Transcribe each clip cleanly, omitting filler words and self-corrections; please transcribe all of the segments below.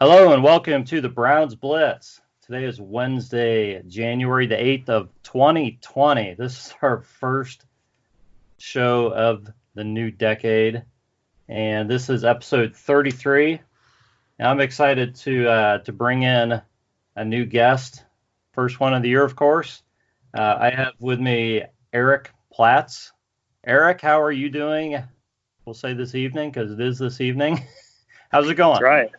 Hello and welcome to the Browns Blitz. Today is Wednesday, January the 8th of 2020. This is our first show of the new decade, and this is episode 33. Now I'm excited to bring in a new guest, first one of the year, of course. I have with me Eric Platz. Eric, how are you doing? We'll say this evening because it is this evening. How's it going? That's right.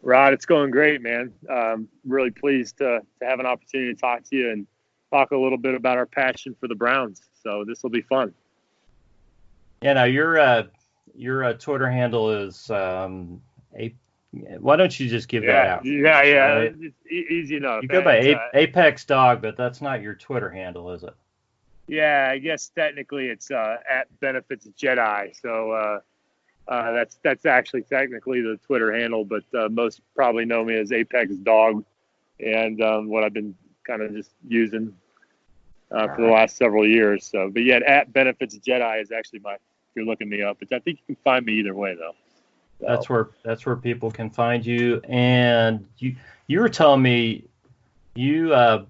Rod, it's going great, man. Really pleased to have an opportunity to talk to you and talk a little bit about our passion for the Browns. So this will be fun. Yeah, now your Twitter handle is why don't you just give that out? Yeah. It's easy enough. You go by Apex Dawg, but that's not your Twitter handle, is it? Yeah, I guess technically it's at Benefits Jedi. So that's actually technically the Twitter handle, but most probably know me as Apex Dawg, and what I've been kind of just using for the last several years. So, but yet at Benefits Jedi is actually if you're looking me up, but I think you can find me either way though. So. That's where people can find you. And you were telling me you've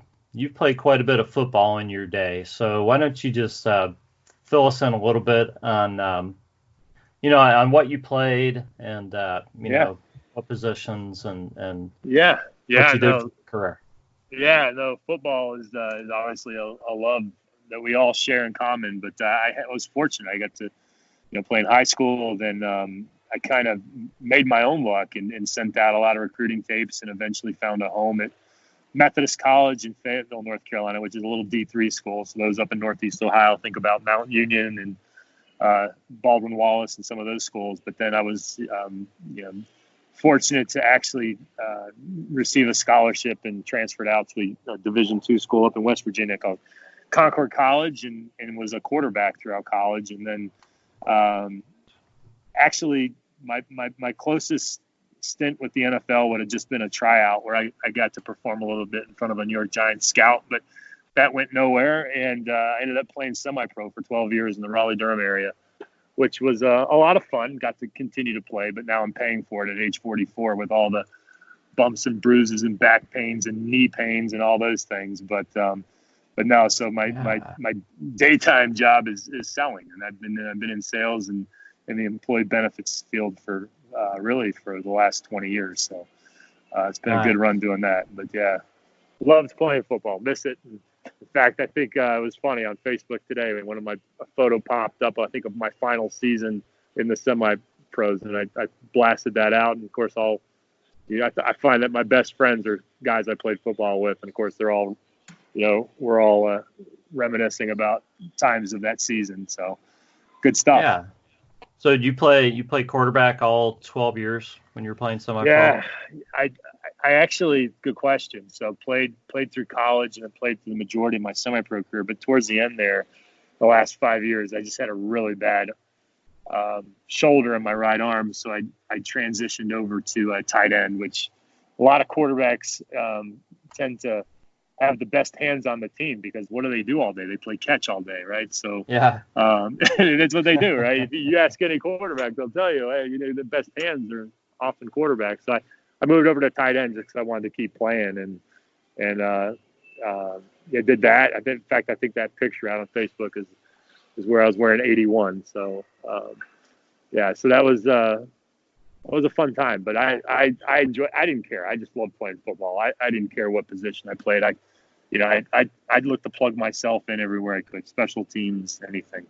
played quite a bit of football in your day. So why don't you just fill us in a little bit on on what you played and know what positions and what you did for your career. Yeah, no, football is obviously a love that we all share in common. But I was fortunate. I got to play in high school. Then I kind of made my own luck and sent out a lot of recruiting tapes and eventually found a home at Methodist College in Fayetteville, North Carolina, which is a little D3 school. So those up in Northeast Ohio, think about Mount Union and Baldwin Wallace and some of those schools. But then I was fortunate to actually receive a scholarship and transferred out to a Division II school up in West Virginia called Concord College and was a quarterback throughout college. And then actually my closest stint with the NFL would have just been a tryout where I got to perform a little bit in front of a New York Giants scout, but that went nowhere. And I ended up playing semi-pro for 12 years in the Raleigh-Durham area, which was a lot of fun. Got to continue to play, but now I'm paying for it at age 44 with all the bumps and bruises and back pains and knee pains and all those things. But no, so my daytime job is selling, and I've been in sales and in the employee benefits field for the last 20 years. So it's been a good run doing that. But yeah, loved playing football. Miss it. In fact, I think it was funny on Facebook today when one of my photo popped up, I think of my final season in the semi-pros, and I blasted that out. And of course, I find that my best friends are guys I played football with, and of course, they're all, we're all reminiscing about times of that season. So, good stuff. Yeah. So you play quarterback all 12 years when you were playing semi-pro? Yeah, I actually, good question. So played through college and I played through the majority of my semi-pro career. But towards the end there, the last 5 years, I just had a really bad shoulder in my right arm. So I transitioned over to a tight end, which a lot of quarterbacks tend to have the best hands on the team because what do they do all day? They play catch all day, right? So yeah, that's what they do, right? If you ask any quarterback, they'll tell you, hey, the best hands are often quarterbacks. So I moved over to tight end just because I wanted to keep playing and did that. In fact, I think that picture out on Facebook is where I was wearing 81. So so that was a fun time. But I enjoyed. I didn't care. I just loved playing football. I didn't care what position I played. I'd look to plug myself in everywhere I could, special teams, anything,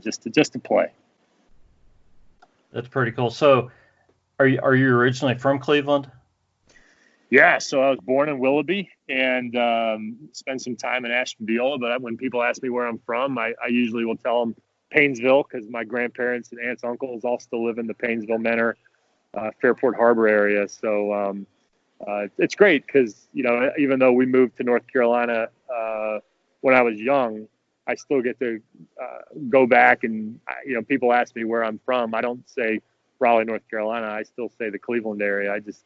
just to play. That's pretty cool. So. Are you originally from Cleveland? Yeah, so I was born in Willoughby and spent some time in Ashtabula. But when people ask me where I'm from, I usually will tell them Paynesville because my grandparents and aunts, uncles all still live in the Paynesville, Menor, Fairport Harbor area. So it's great because even though we moved to North Carolina when I was young, I still get to go back and people ask me where I'm from. I don't say Raleigh, North Carolina. I still say the Cleveland area. I just,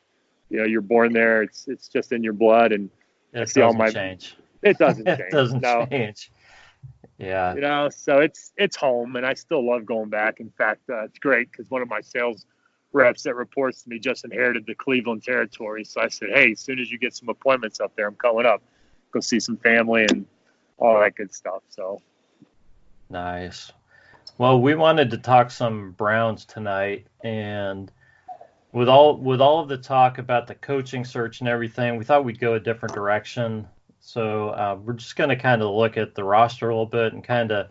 you're born there. It's just in your blood, and I see all my change. It doesn't change. It doesn't change. Yeah. So it's home, and I still love going back. In fact, it's great because one of my sales reps that reports to me just inherited the Cleveland territory. So I said, hey, as soon as you get some appointments up there, I'm coming up, go see some family and all that good stuff. So nice. Well, we wanted to talk some Browns tonight, and with all of the talk about the coaching search and everything, we thought we'd go a different direction. So we're just going to kind of look at the roster a little bit and kind of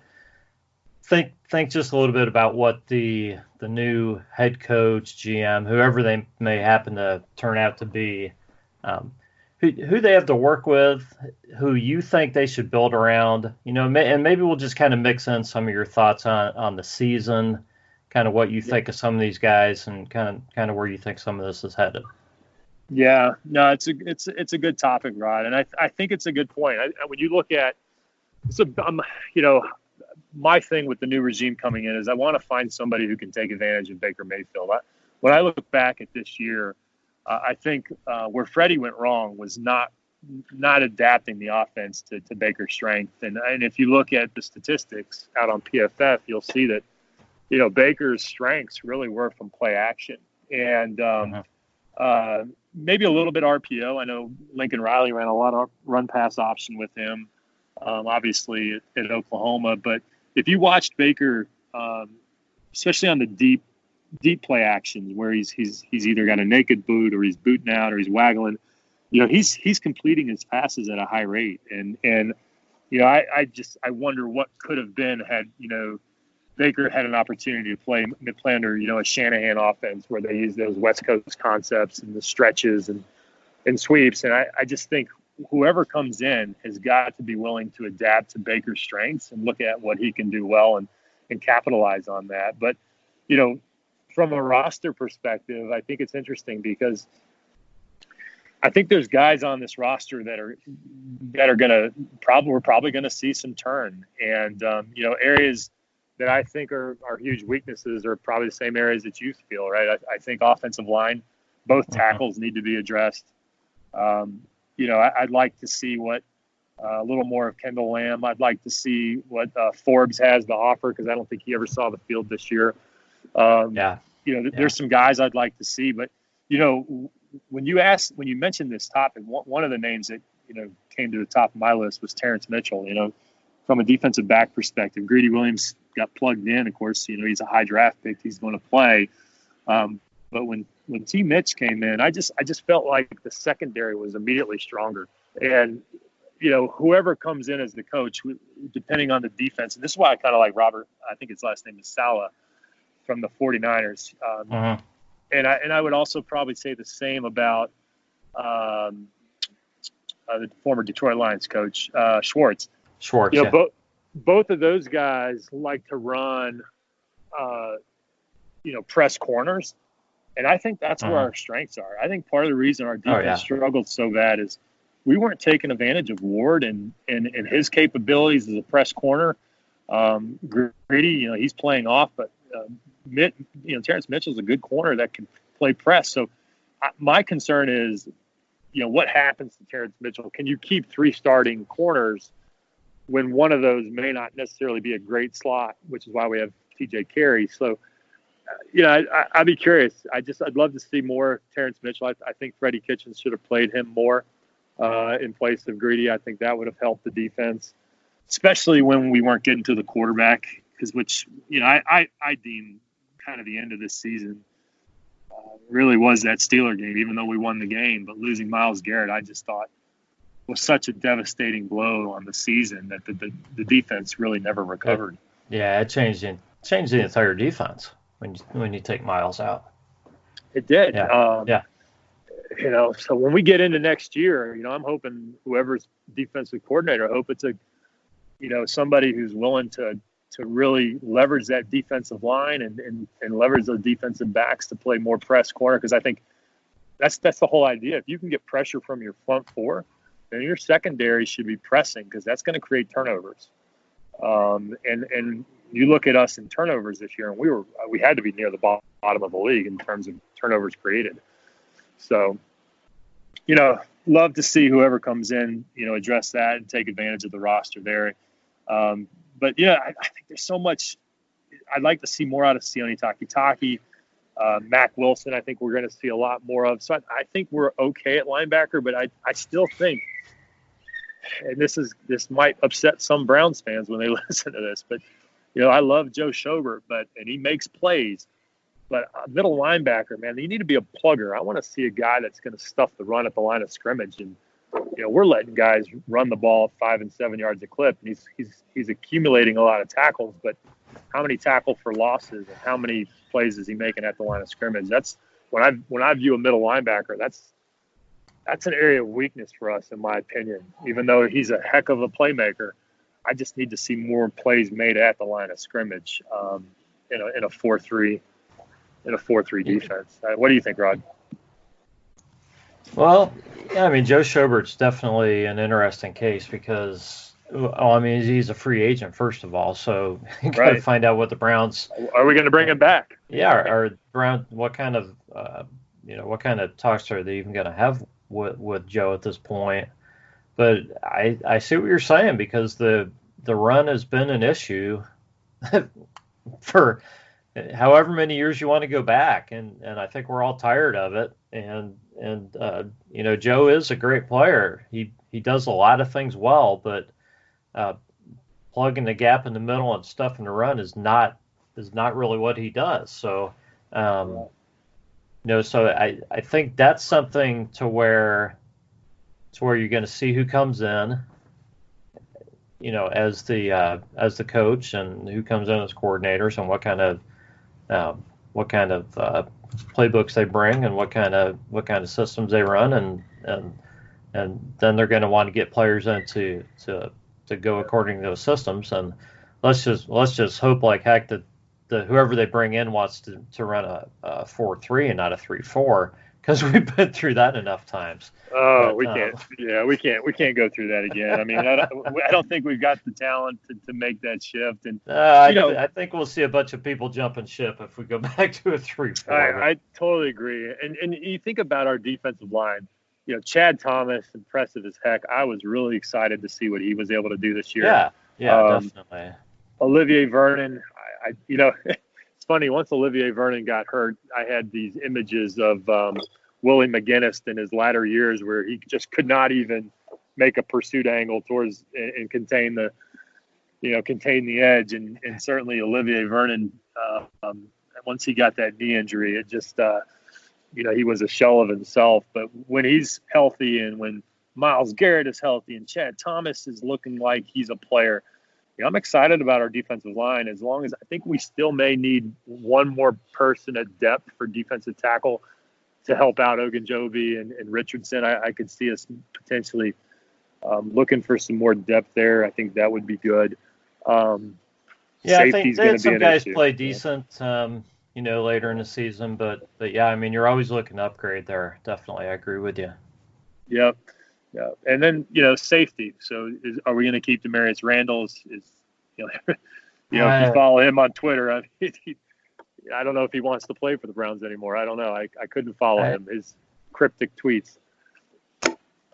think just a little bit about what the new head coach, GM, whoever they may happen to turn out to be, who they have to work with, who you think they should build around, and maybe we'll just kind of mix in some of your thoughts on the season, kind of what you think of some of these guys, and kind of where you think some of this is headed. Yeah, no, it's a good topic, Rod, and I think it's a good point. When you look at, my thing with the new regime coming in is I want to find somebody who can take advantage of Baker Mayfield. When I look back at this year, I think where Freddie went wrong was not adapting the offense to Baker's strength. And if you look at the statistics out on PFF, you'll see that, Baker's strengths really were from play action. And maybe a little bit RPO. I know Lincoln Riley ran a lot of run pass option with him, obviously at Oklahoma. But if you watched Baker, especially on the deep play actions where he's either got a naked boot or he's booting out or he's waggling, he's completing his passes at a high rate. And I wonder what could have been had, Baker had an opportunity to play under, a Shanahan offense where they use those West Coast concepts and the stretches and sweeps. And I just think whoever comes in has got to be willing to adapt to Baker's strengths and look at what he can do well and capitalize on that. But, from a roster perspective, I think it's interesting because I think there's guys on this roster that are we're probably going to see some turn. And, areas that I think are huge weaknesses are probably the same areas that you feel, right? I think offensive line, both tackles need to be addressed. I'd like to see what a little more of Kendall Lamb. I'd like to see what Forbes has to offer because I don't think he ever saw the field this year. There's some guys I'd like to see, but when you mentioned this topic, one of the names that came to the top of my list was Terrence Mitchell. From a defensive back perspective, Greedy Williams got plugged in. Of course, he's a high draft pick. He's going to play. But when T. Mitch came in, I just felt like the secondary was immediately stronger. And whoever comes in as the coach, depending on the defense, and this is why I kind of like Robert. I think his last name is Saleh from the 49ers. And I would also probably say the same about the former Detroit Lions coach, Schwartz. Both of those guys like to run, press corners. And I think that's where our strengths are. I think part of the reason our defense struggled so bad is we weren't taking advantage of Ward and his capabilities as a press corner. Greedy, he's playing off, but Terrence Mitchell's a good corner that can play press. So my concern is, what happens to Terrence Mitchell? Can you keep three starting corners when one of those may not necessarily be a great slot, which is why we have TJ Carey. So, I'd be curious. I'd love to see more Terrence Mitchell. I think Freddie Kitchens should have played him more in place of Greedy. I think that would have helped the defense, especially when we weren't getting to the quarterback, which I deem kind of the end of this season really was that Steeler game, even though we won the game. But losing Myles Garrett, I just thought was such a devastating blow on the season that the defense really never recovered. Yeah, it changed the entire defense when you take Myles out. It did. Yeah. So when we get into next year, I'm hoping whoever's defensive coordinator, I hope it's somebody who's willing to really leverage that defensive line and leverage those defensive backs to play more press corner. Because I think that's the whole idea. If you can get pressure from your front four, then your secondary should be pressing because that's going to create turnovers. And you look at us in turnovers this year, and we had to be near the bottom of the league in terms of turnovers created. So, love to see whoever comes in, address that and take advantage of the roster there. But I think there's so much. I'd like to see more out of Sione Takitaki. Mac Wilson, I think we're going to see a lot more of. So I think we're okay at linebacker, but I still think, and this might upset some Browns fans when they listen to this, but I love Joe Schobert, and he makes plays. But middle linebacker, man, you need to be a plugger. I want to see a guy that's going to stuff the run at the line of scrimmage. And we're letting guys run the ball 5 and 7 yards a clip, and he's accumulating a lot of tackles. But how many tackle for losses and how many plays is he making at the line of scrimmage? That's when I view a middle linebacker, that's an area of weakness for us, in my opinion. Even though he's a heck of a playmaker, I just need to see more plays made at the line of scrimmage in a 4-3 defense. What do you think, Rod? Well, yeah, I mean, Joe Schobert's definitely an interesting case because, he's a free agent, first of all, so you got to find out what the Browns are. We going to bring him back? Yeah, are Browns? What kind of talks are they even going to have with Joe at this point? But I see what you're saying, because the run has been an issue for however many years you want to go back, and I think we're all tired of it. And Joe is a great player. He does a lot of things well, but plugging the gap in the middle and stuffing the run is not really what he does. So so I think that's something to where you're going to see who comes in, as the coach, and who comes in as coordinators, and what kind of playbooks they bring, and what kind of systems they run, and then they're going to want to get players in to go according to those systems. And let's just hope like heck that whoever they bring in wants to run a 4-3 and not a 3-4, because we've been through that enough times. Oh, but, we can't. Yeah, we can't go through that again. I mean, I don't think we've got the talent to make that shift. And I think we'll see a bunch of people jumping ship if we go back to a 3-4. I totally agree. And you think about our defensive line. Chad Thomas, impressive as heck. I was really excited to see what he was able to do this year. Yeah, definitely. Olivier Vernon, it's funny. Once Olivier Vernon got hurt, I had these images of Willie McGinnis in his latter years, where he just could not even make a pursuit angle towards and contain the edge. And certainly Olivier Vernon, once he got that knee injury, it just he was a shell of himself. But when he's healthy, and when Myles Garrett is healthy, and Chad Thomas is looking like he's a player, I'm excited about our defensive line, as long as I think we still may need one more person at depth for defensive tackle to help out Ogunjobi and Richardson. I could see us potentially looking for some more depth there. I think that would be good. I think some guys play decent, later in the season, but yeah, I mean, you're always looking to upgrade there. Definitely, I agree with you. Yep. Yeah, and then safety. So, are we going to keep Demarius Randall? If you follow him on Twitter, I don't know if he wants to play for the Browns anymore. I don't know. I couldn't follow him. His cryptic tweets.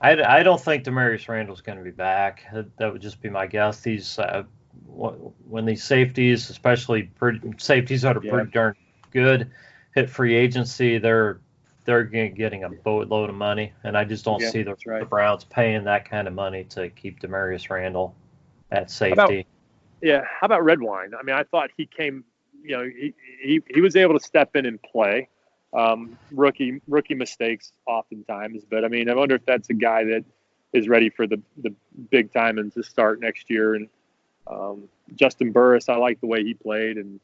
I don't think Demarius Randall's going to be back. That would just be my guess. These when these safeties, especially safeties that are pretty darn good, hit free agency, they're getting a boatload of money, and I just don't see the Browns paying that kind of money to keep Demarius Randall at safety. How about Redwine? I mean, I thought he came, he was able to step in and play. Rookie mistakes oftentimes, but I mean, I wonder if that's a guy that is ready for the big time and to start next year. And Justin Burris, I like the way he played, and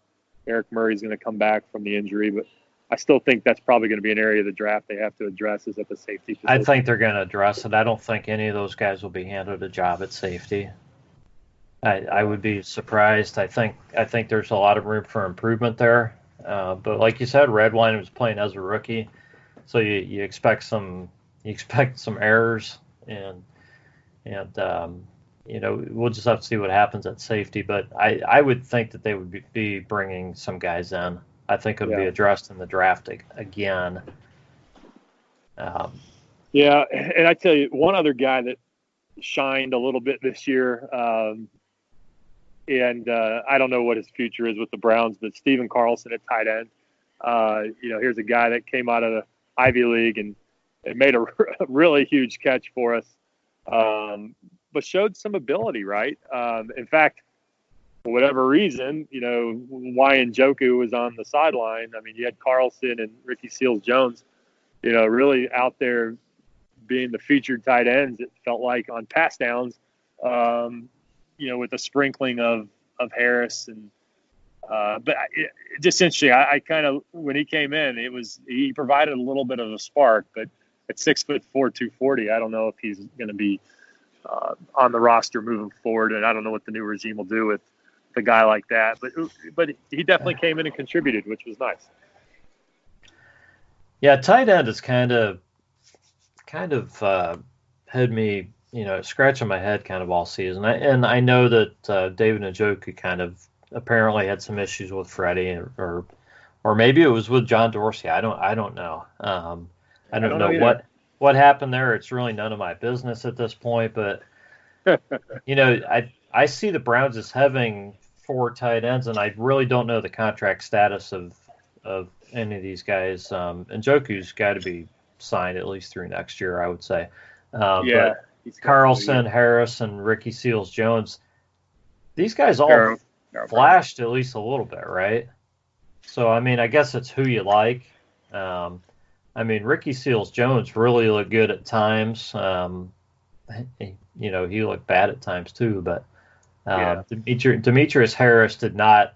Eric Murray's going to come back from the injury, but I still think that's probably going to be an area of the draft they have to address, is at the safety position. I think they're going to address it. I don't think any of those guys will be handed a job at safety. I would be surprised. I think there's a lot of room for improvement there. But like you said, Redwine was playing as a rookie, so you expect some errors, and we'll just have to see what happens at safety. But I would think that they would be bringing some guys in. I think it would be addressed in the draft again. And I tell you, one other guy that shined a little bit this year, and I don't know what his future is with the Browns, but Steven Carlson at tight end. Here's a guy that came out of the Ivy League and made a really huge catch for us, but showed some ability, right? In fact, for whatever reason, why Ajoke was on the sideline. I mean, you had Carlson and Ricky Seals-Jones, really out there being the featured tight ends, it felt like, on pass downs, with a sprinkling of Harris. And but just interesting. I kind of, when he came in, he provided a little bit of a spark, but at 6'4", 240, I don't know if he's going to be on the roster moving forward, and I don't know what the new regime will do with a guy like that. But he definitely came in and contributed, which was nice. Yeah, tight end is kind of had me, scratching my head kind of all season. And I know that David Ajoke kind of apparently had some issues with Freddie, or maybe it was with John Dorsey. I don't know. I don't know what happened there. It's really none of my business at this point. But I see the Browns as having 4 tight ends, and I really don't know the contract status of any of these guys. Njoku's got to be signed at least through next year, I would say. But Carlson, Harris, and Ricky Seals-Jones, these guys all flashed at least a little bit, right? So, I mean, I guess it's who you like. Ricky Seals-Jones really looked good at times. He looked bad at times too, but Demetrius Harris did not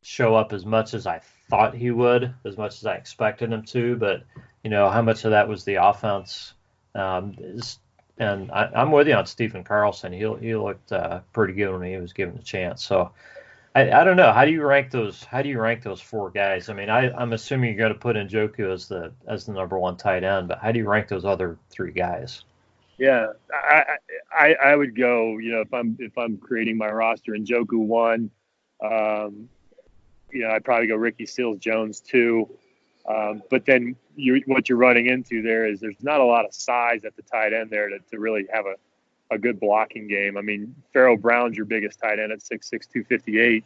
show up as much as I thought he would, as much as I expected him to. But how much of that was the offense? And I'm with you on Stephen Carlson. He looked pretty good when he was given a chance. So I don't know. How do you rank those 4 guys? I mean, I'm assuming you're going to put Njoku as the number 1 tight end, but how do you rank those other 3 guys? Yeah, I would go. If I'm creating my roster, Njoku 1. I'd probably go Ricky Seals-Jones 2. But then what you're running into there is there's not a lot of size at the tight end there to really have a good blocking game. I mean, Pharaoh Brown's your biggest tight end at 6'6", 258.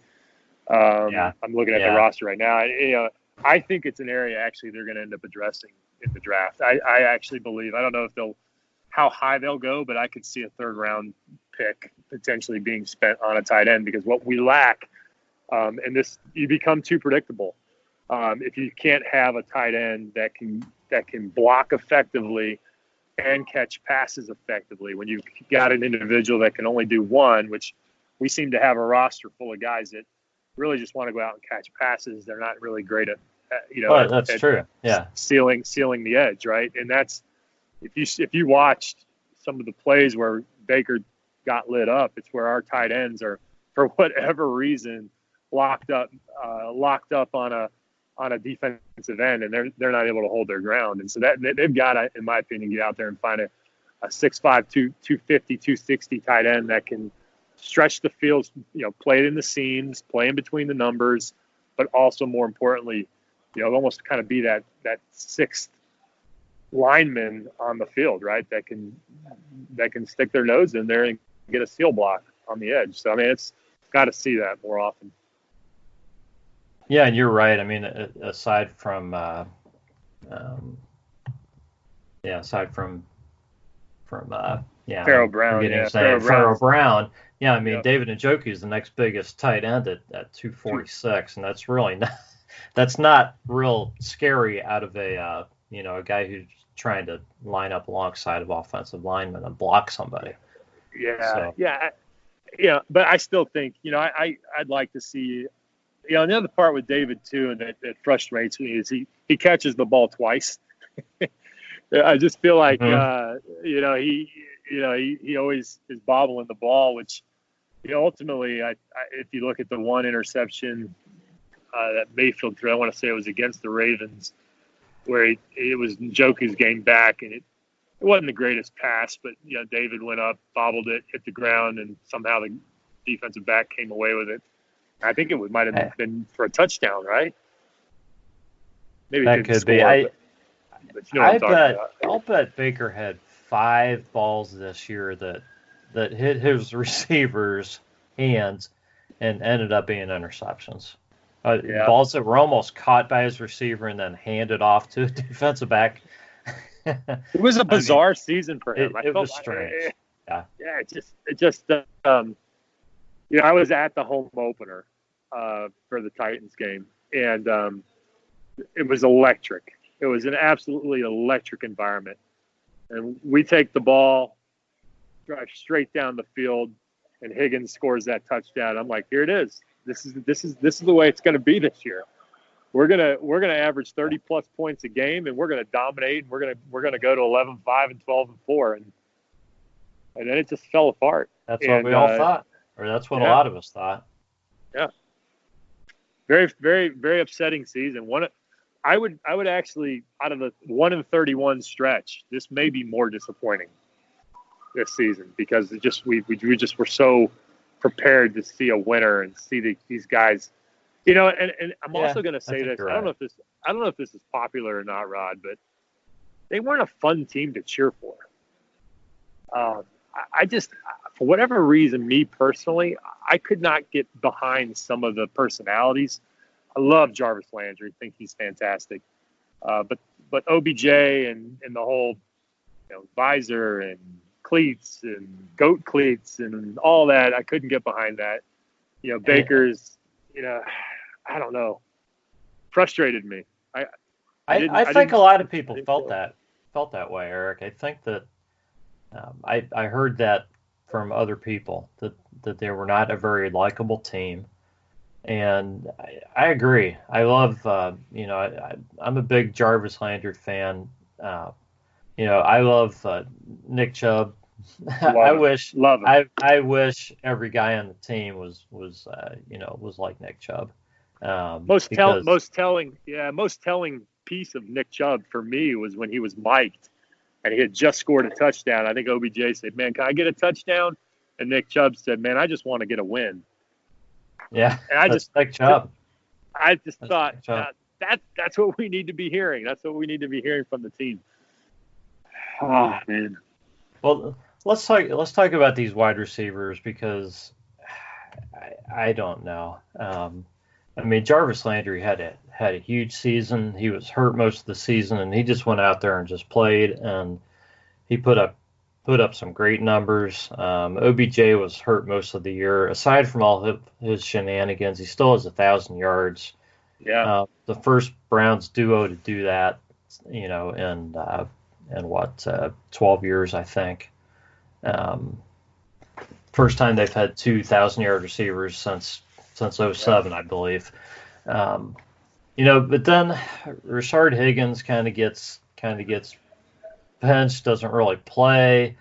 I'm looking at the roster right now. I think it's an area actually they're going to end up addressing in the draft. I actually believe, I don't know how high they'll go, but I could see a 3rd round pick potentially being spent on a tight end, because what we lack, and this, you become too predictable. If you can't have a tight end that can block effectively and catch passes effectively, when you've got an individual that can only do one, which we seem to have a roster full of guys that really just want to go out and catch passes. They're not really great at that's true. Yeah, sealing the edge, right? And that's, if you watched some of the plays where Baker got lit up, it's where our tight ends are, for whatever reason, locked up on a defensive end, and they're not able to hold their ground. And so that they've got to, in my opinion, get out there and find a 6'5", 250, 260 tight end that can stretch the field, play it in the seams, play in between the numbers, but also, more importantly, almost kind of be that 6th lineman on the field, right? That can stick their nose in there and get a seal block on the edge. So, I mean, it's got to see that more often. Yeah, and you're right. I mean, aside from Pharaoh Brown, Pharaoh Brown. Yeah, I mean, David Njoku is the next biggest tight end at 246, and that's really not real scary out of a guy who's trying to line up alongside of offensive linemen and block somebody. But I still think, I'd like to see, another part with David too, and that frustrates me, is he catches the ball twice. I just feel like he always is bobbling the ball, which ultimately, if you look at the one interception that Mayfield threw, I want to say it was against the Ravens, where it was Njoku's game back, and it wasn't the greatest pass, but David went up, bobbled it, hit the ground, and somehow the defensive back came away with it. I think it might have been for a touchdown, right? Maybe that could be. I'll bet Baker had 5 balls this year that hit his receivers' hands and ended up being interceptions. Yeah. Balls that were almost caught by his receiver and then handed off to a defensive back. It was a bizarre season for him. It was strange. Yeah. Yeah. It just, I was at the home opener for the Titans game, and it was electric. It was an absolutely electric environment. And we take the ball, drive straight down the field, and Higgins scores that touchdown. I'm like, here it is. This is the way it's going to be this year. We're gonna average 30 plus points a game, and we're gonna dominate. And we're gonna go to 11-5 and 12-4, and then it just fell apart. That's what we all thought, or that's what a lot of us thought. Yeah. Very, very, very upsetting season. I would actually, out of the 1-31 stretch, this may be more disappointing this season, because we just were so prepared to see a winner and see these guys. And I'm also going to say this. I don't know if this is popular or not, Rod, but they weren't a fun team to cheer for. I just, for whatever reason, me personally, I could not get behind some of the personalities. I love Jarvis Landry. I think he's fantastic. But OBJ and the whole, visor and cleats and goat cleats and all that, I couldn't get behind that. Baker's, I don't know, frustrated me. I think a lot of people felt that way, Eric. I think that I heard that from other people that they were not a very likable team, and I agree. I love I'm a big Jarvis Landry fan. I love Nick Chubb. I wish every guy on the team was like Nick Chubb. Most telling piece of Nick Chubb for me was when he was mic'd and he had just scored a touchdown. I think OBJ said, "Man, can I get a touchdown?" And Nick Chubb said, "Man, I just want to get a win." Yeah, and Nick Chubb. I just thought that's what we need to be hearing. That's what we need to be hearing from the team. Oh man. Well, let's talk about these wide receivers, because I don't know. Jarvis Landry had a huge season. He was hurt most of the season, and he just went out there and just played, and he put up some great numbers. OBJ was hurt most of the year. Aside from all his shenanigans, he still has 1,000 yards. Yeah. The first Browns duo to do that, in 12 years, I think. First time they've had 2,000-yard receivers since 2007, I believe. But then Rashard Higgins kind of gets benched, doesn't really play,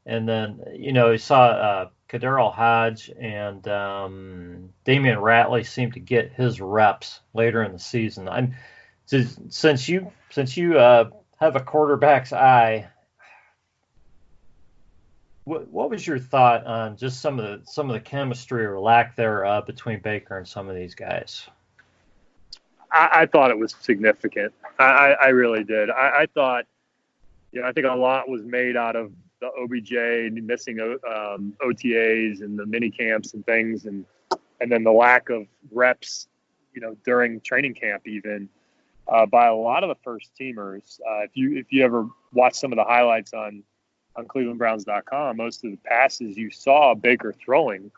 and then he saw Kaderl Hodge and Damian Ratley seemed to get his reps later in the season. Since you have a quarterback's eye, what was your thought on just some of the chemistry or lack thereof between Baker and some of these guys? I thought it was significant. I really did. I thought, I think a lot was made out of the OBJ missing OTAs and the mini camps and things, and then the lack of reps, during training camp even by a lot of the first teamers. If you ever watch some of the highlights on ClevelandBrowns.com, most of the passes you saw Baker throwing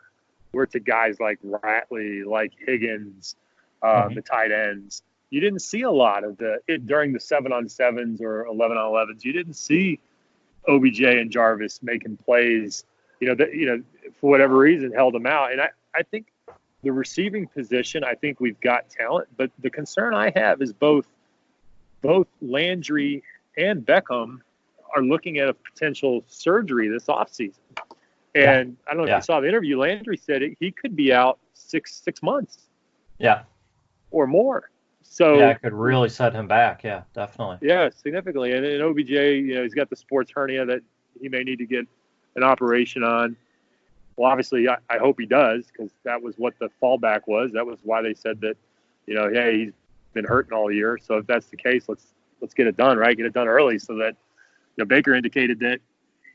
were to guys like Ratley, like Higgins, the tight ends. You didn't see a lot of during the 7-on-7s or 11-on-11s. You didn't see OBJ and Jarvis making plays. For whatever reason, held them out. And I think the receiving position, I think we've got talent. But the concern I have is both Landry and Beckham are looking at a potential surgery this offseason. And I don't know if you saw the interview. Landry said he could be out six months. Yeah. Or more. So it could really set him back. Yeah, definitely. Yeah, significantly. And OBJ, he's got the sports hernia that he may need to get an operation on. Well, obviously, I hope he does, because that was what the fallback was. That was why they said that, hey, he's been hurting all year. So if that's the case, let's get it done, right? Get it done early, so that Baker indicated that,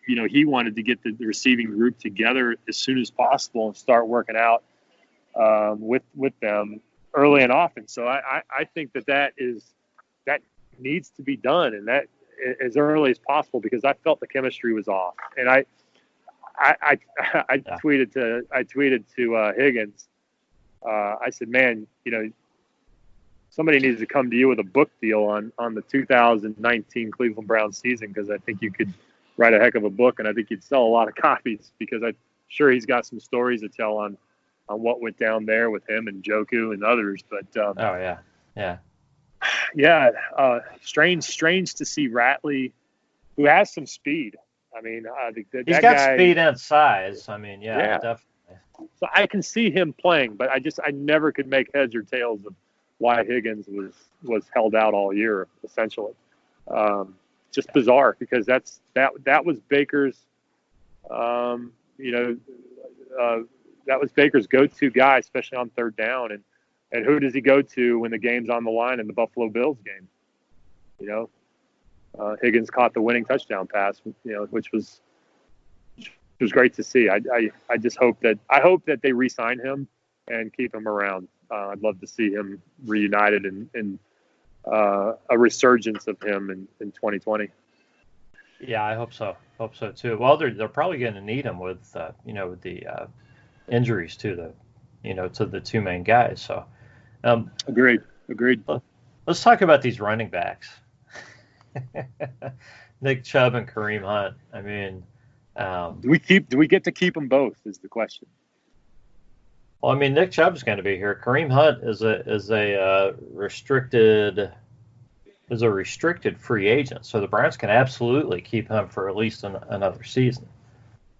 he wanted to get the receiving group together as soon as possible and start working out with them. early and often. So I think that needs to be done, and that as early as possible, because I felt the chemistry was off. And I tweeted to Higgins. I said, man, somebody needs to come to you with a book deal on the 2019 Cleveland Browns season, because I think you could write a heck of a book, and I think you'd sell a lot of copies, because I'm sure he's got some stories to tell on what went down there with him and Joku and others. But strange to see Ratley, who has some speed. I mean, he's got speed and size. I mean, definitely. So I can see him playing, but I never could make heads or tails of why Higgins was held out all year, essentially. Just bizarre, because that was Baker's, that was Baker's go-to guy, especially on third down. And who does he go to when the game's on the line in the Buffalo Bills game? Higgins caught the winning touchdown pass, which was great to see. I just hope that they re-sign him and keep him around. I'd love to see him reunited in a resurgence of him in 2020. Yeah, I hope so. Hope so too. Well, they're probably going to need him with with the injuries to the two main guys. So, agreed. Let's talk about these running backs. Nick Chubb and Kareem Hunt. I mean, do we get to keep them both? Is the question. Well, I mean, Nick Chubb's going to be here. Kareem Hunt is a restricted free agent, so the Browns can absolutely keep him for at least another season.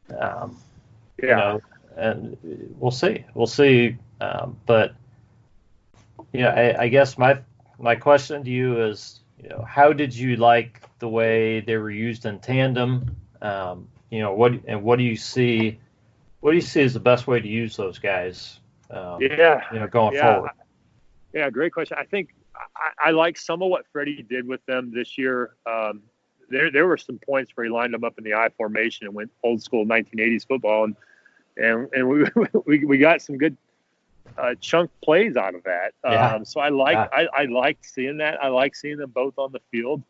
And we'll see. But I guess my question to you is, how did you like the way they were used in tandem? What do you see? What do you see as the best way to use those guys? Going forward. Yeah, great question. I think I like some of what Freddie did with them this year. There were some points where he lined them up in the I formation and went old school 1980s football, and we got some good chunk plays out of that. So I liked seeing that. I like seeing them both on the field.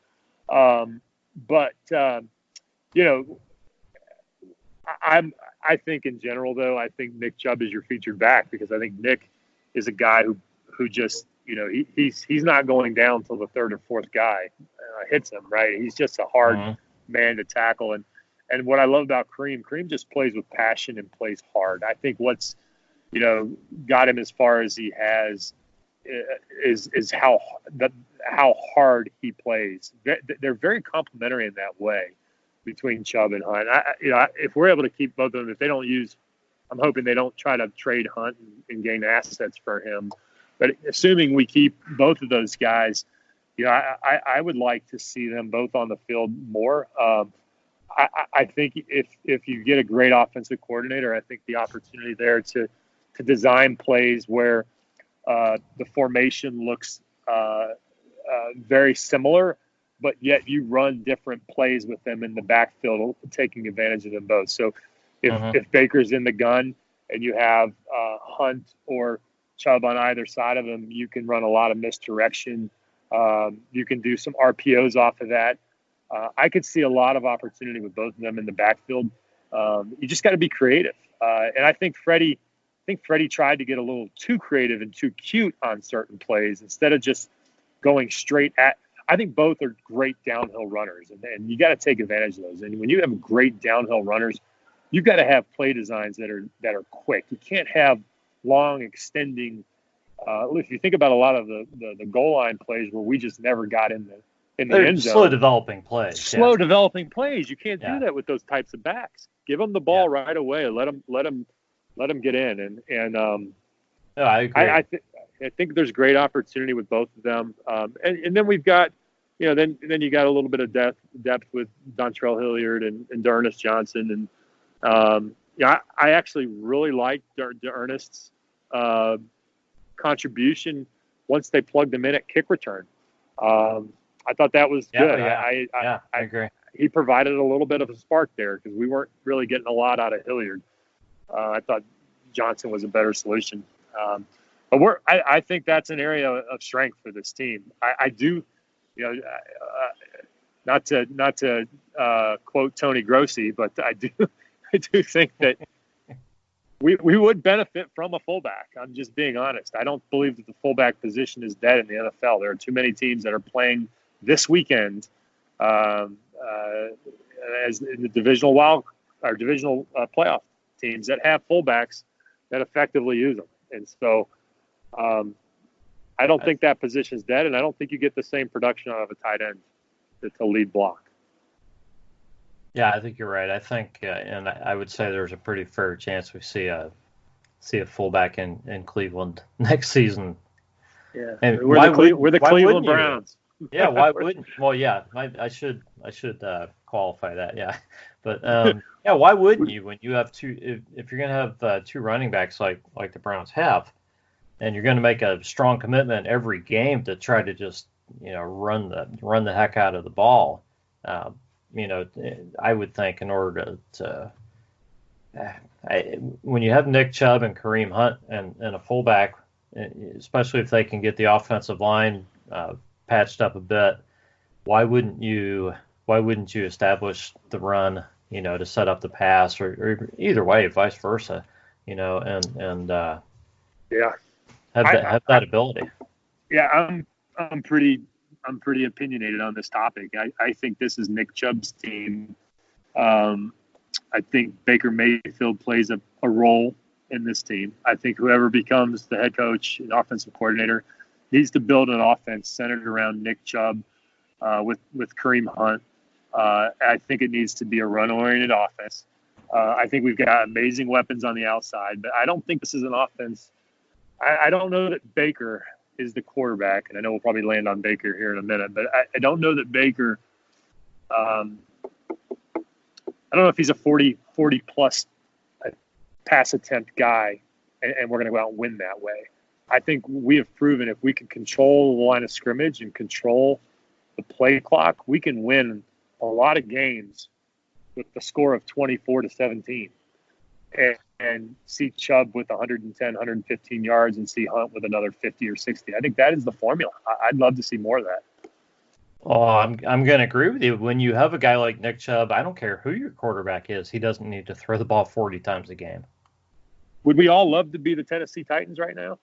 I think in general, though, I think Nick Chubb is your featured back, because I think Nick is a guy who just, he's not going down till the third or fourth guy hits him, right? He's just a hard man to tackle. And what I love about Kareem just plays with passion and plays hard. I think what's, got him as far as he has is how hard he plays. They're very complementary in that way between Chubb and Hunt. If we're able to keep both of them, if they don't use, I'm hoping they don't try to trade Hunt and gain assets for him. But assuming we keep both of those guys, I would like to see them both on the field more. I think if you get a great offensive coordinator, I think the opportunity there to design plays where the formation looks very similar, but yet you run different plays with them in the backfield, taking advantage of them both. So if Baker's in the gun and you have Hunt or Chubb on either side of him, you can run a lot of misdirection. You can do some RPOs off of that. I could see a lot of opportunity with both of them in the backfield. You just got to be creative. And I think Freddie tried to get a little too creative and too cute on certain plays instead of just going straight at. I think both are great downhill runners, and you got to take advantage of those. And when you have great downhill runners, you've got to have play designs that are quick. You can't have long extending. If you think about a lot of the goal line plays where we just never got in the end zone. Slow developing plays. Developing plays. You can't do that with those types of backs. Give them the ball right away. Let them get in. I agree. I think there's great opportunity with both of them. And then we've got, then you got a little bit of depth with Dontrelle Hilliard and Ernest Johnson. And I actually really liked Ernest's contribution once they plugged him in at kick return. I thought that was good. I agree. He provided a little bit of a spark there because we weren't really getting a lot out of Hilliard. I thought Johnson was a better solution. But I think that's an area of strength for this team. I do, not to quote Tony Grossi, but I do think that we would benefit from a fullback. I'm just being honest. I don't believe that the fullback position is dead in the NFL. There are too many teams that are playing this weekend as in the divisional playoff teams that have fullbacks that effectively use them. And so I don't think that position is dead, and I don't think you get the same production out of a tight end to lead block. Yeah, I think you're right. I think, and I would say there's a pretty fair chance we see a fullback in Cleveland next season. Yeah, and we're the Cleveland Browns. Yeah, why wouldn't? Well, yeah, I should qualify that. Yeah, but yeah, why wouldn't you when you have two? If you're gonna have two running backs like the Browns have, and you're gonna make a strong commitment every game to try to just run the heck out of the ball. I would think in order when you have Nick Chubb and Kareem Hunt and a fullback, especially if they can get the offensive line patched up a bit, why wouldn't you establish the run, to set up the pass, or either way, vice versa, and have that ability. Yeah, I'm pretty opinionated on this topic. I think this is Nick Chubb's team. I think Baker Mayfield plays a role in this team. I think whoever becomes the head coach and offensive coordinator needs to build an offense centered around Nick Chubb with Kareem Hunt. I think it needs to be a run-oriented offense. I think we've got amazing weapons on the outside, but I don't think this is an offense. I don't know that Baker is the quarterback, and I know we'll probably land on Baker here in a minute, but I don't know that Baker I don't know if he's a 40-plus pass attempt guy, and we're going to go out and win that way. I think we have proven if we can control the line of scrimmage and control the play clock, we can win a lot of games with the score of 24-17. And see Chubb with 110, 115 yards and see Hunt with another 50 or 60. I think that is the formula. I'd love to see more of that. Oh, I'm going to agree with you. When you have a guy like Nick Chubb, I don't care who your quarterback is. He doesn't need to throw the ball 40 times a game. Would we all love to be the Tennessee Titans right now?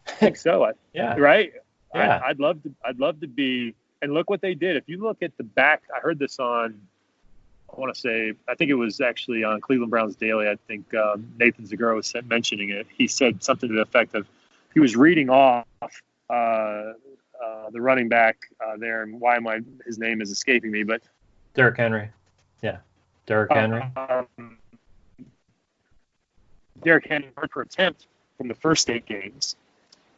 I think so. Yeah. Right? Yeah. I'd love to be. And look what they did. If you look at the back, I heard this on, I think it was actually on Cleveland Browns Daily. I think Nathan Zagura was mentioning it. He said something to the effect of he was reading off the running back there, and his name is escaping me, but Derrick Henry. Yeah, Derrick Henry. Derrick Henry per attempt from the first 8 games,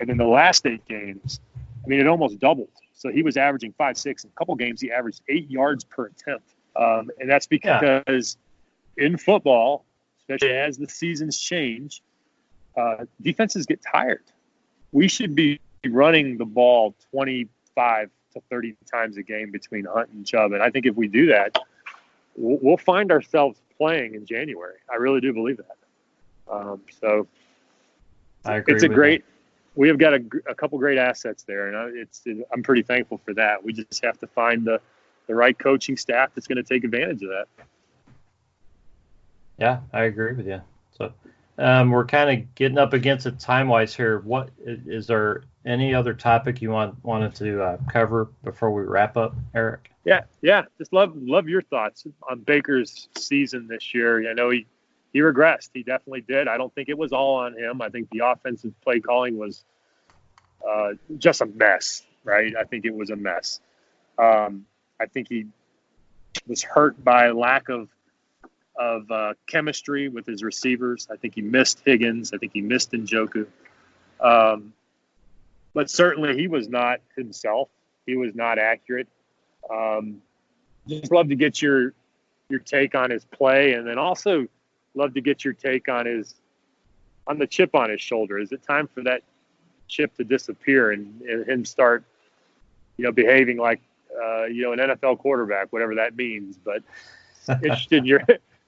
and in the last 8 games, it almost doubled. So he was averaging 5.6. In a couple games, he averaged 8 yards per attempt. And that's because in football, especially as the seasons change, defenses get tired. We should be running the ball 25 to 30 times a game between Hunt and Chubb. And I think if we do that, we'll find ourselves playing in January. I really do believe that. So I agree. It's great. We have got a couple great assets there, and I'm pretty thankful for that. We just have to find the right coaching staff that's going to take advantage of that. Yeah, I agree with you. So we're kind of getting up against it time-wise here. What is there any other topic you wanted to cover before we wrap up, Eric? Yeah. Just love your thoughts on Baker's season this year. I know he regressed. He definitely did. I don't think it was all on him. I think the offensive play calling was just a mess, right? I think it was a mess. I think he was hurt by lack of chemistry with his receivers. I think he missed Higgins. I think he missed Ajoke. But certainly he was not himself. He was not accurate. Just love to get your take on his play, and then also love to get your take on the chip on his shoulder. Is it time for that chip to disappear and him start, behaving like an NFL quarterback, whatever that means? But interested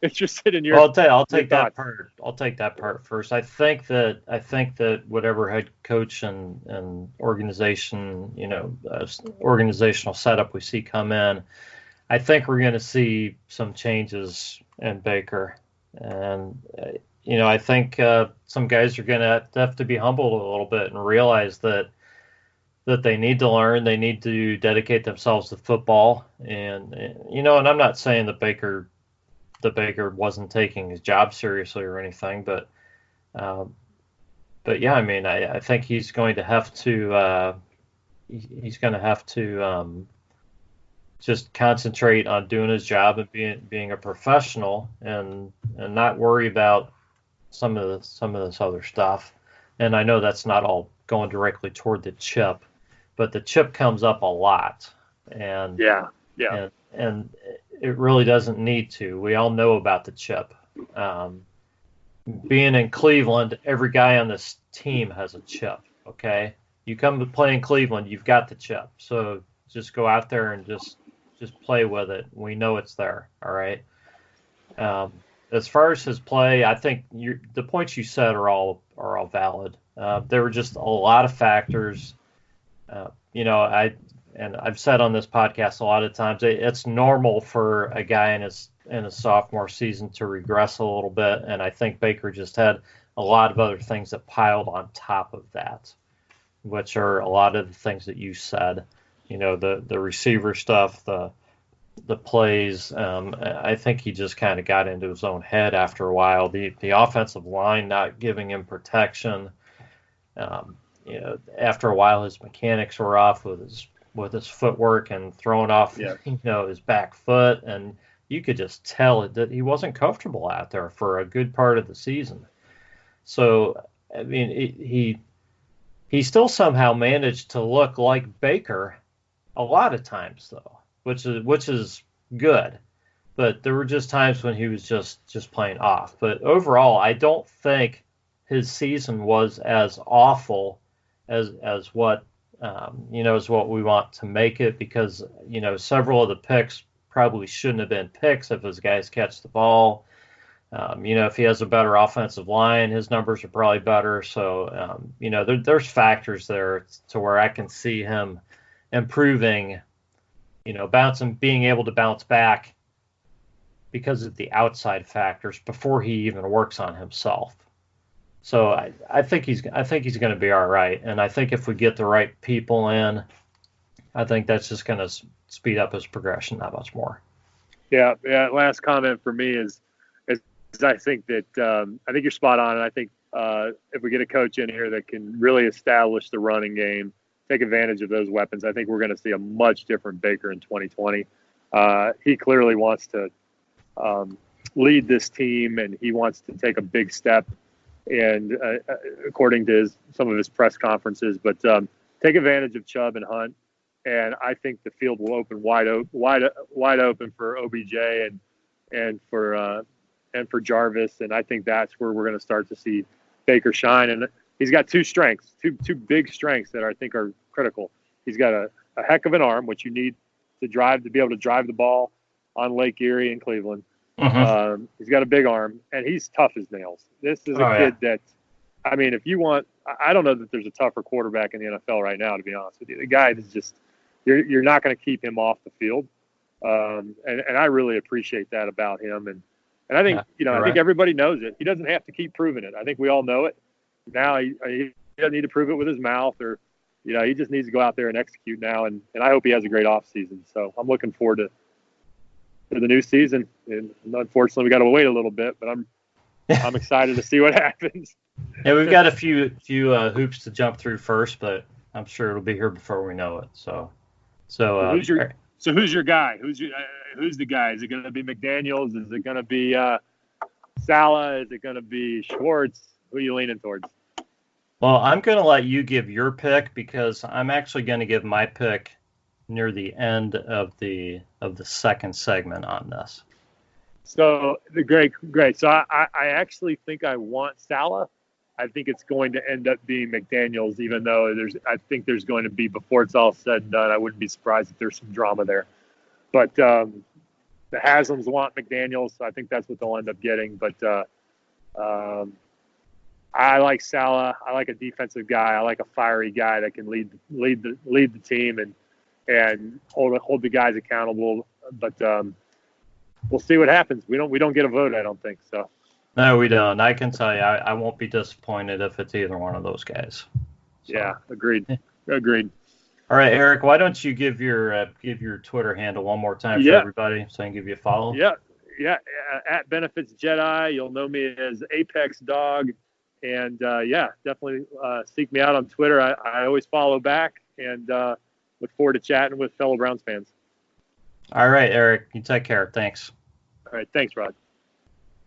interested in your. Well, I'll take that thoughts. part. I'll take that part first. I think that whatever head coach and organization, organizational setup we see come in, I think we're going to see some changes in Baker, and I think some guys are going to have to be humbled a little bit and realize that they need to learn, they need to dedicate themselves to football, and I'm not saying that Baker wasn't taking his job seriously or anything, but yeah, I mean, I think he's going to have to just concentrate on doing his job and being a professional and not worry about some of this other stuff. And I know that's not all going directly toward the chip, but the chip comes up a lot, and Yeah. and it really doesn't need to. We all know about the chip. Being in Cleveland, every guy on this team has a chip. Okay, you come to play in Cleveland, you've got the chip. So just go out there and just play with it. We know it's there. All right. As far as his play, I think the points you said are all valid. There were just a lot of factors. I've said on this podcast a lot of times, it's normal for a guy in his sophomore season to regress a little bit, and I think Baker just had a lot of other things that piled on top of that, which are a lot of the things that you said. The receiver stuff, the plays. I think he just kind of got into his own head after a while. The offensive line not giving him protection. After a while, his mechanics were off with his footwork and throwing off, his back foot, and you could just tell that he wasn't comfortable out there for a good part of the season. So, I mean, he still somehow managed to look like Baker a lot of times, though, which is good. But there were just times when he was just playing off. But overall, I don't think his season was as awful as what is what we want to make it, because several of the picks probably shouldn't have been picks if his guys catch the ball. If he has a better offensive line, his numbers are probably better. So there's factors there to where I can see him improving, being able to bounce back because of the outside factors before he even works on himself. So I think he's going to be all right, and I think if we get the right people in, I think that's just going to speed up his progression that much more. Yeah. Last comment for me is I think that I think you're spot on, and I think if we get a coach in here that can really establish the running game, take advantage of those weapons, I think we're going to see a much different Baker in 2020. He clearly wants to lead this team, and he wants to take a big step. And according to some of his press conferences, but take advantage of Chubb and Hunt, and I think the field will open wide open for OBJ and for Jarvis, and I think that's where we're going to start to see Baker shine. And he's got two big strengths that I think are critical. He's got a heck of an arm, which you need to be able to drive the ball on Lake Erie and Cleveland. Mm-hmm. He's got a big arm, and he's tough as nails. This is a kid that, I mean, if you want, I don't know that there's a tougher quarterback in the NFL right now, to be honest with you. The guy is just, you're not going to keep him off the field. And I really appreciate that about him. And I think, I think everybody knows it. He doesn't have to keep proving it. I think we all know it. Now he doesn't need to prove it with his mouth, or, he just needs to go out there and execute now. And I hope he has a great offseason. So I'm looking forward to the new season. And unfortunately, we got to wait a little bit, but I'm excited to see what happens. Yeah, we've got a few hoops to jump through first, but I'm sure it'll be here before we know it. So who's your guy? Who's the guy? Is it going to be McDaniels? Is it going to be Saleh? Is it going to be Schwartz? Who are you leaning towards? Well, I'm going to let you give your pick, because I'm actually going to give my pick near the end of the second segment on this. So great. So I actually think I want Saleh. I think it's going to end up being McDaniels, even though I think there's going to be, before it's all said and done, I wouldn't be surprised if there's some drama there. But the Haslams want McDaniels, so I think that's what they'll end up getting. But I like Saleh. I like a defensive guy. I like a fiery guy that can lead the team and hold the guys accountable. But we'll see what happens. We don't get a vote, I don't think so. No, we don't. I can tell you, I won't be disappointed if it's either one of those guys. So. Yeah, agreed. All right, Eric, why don't you give your Twitter handle one more time for everybody so I can give you a follow? Yeah. At Benefits Jedi. You'll know me as Apex Dawg. And, definitely seek me out on Twitter. I always follow back and look forward to chatting with fellow Browns fans. All right, Eric, you take care. Thanks. All right, thanks, Rod.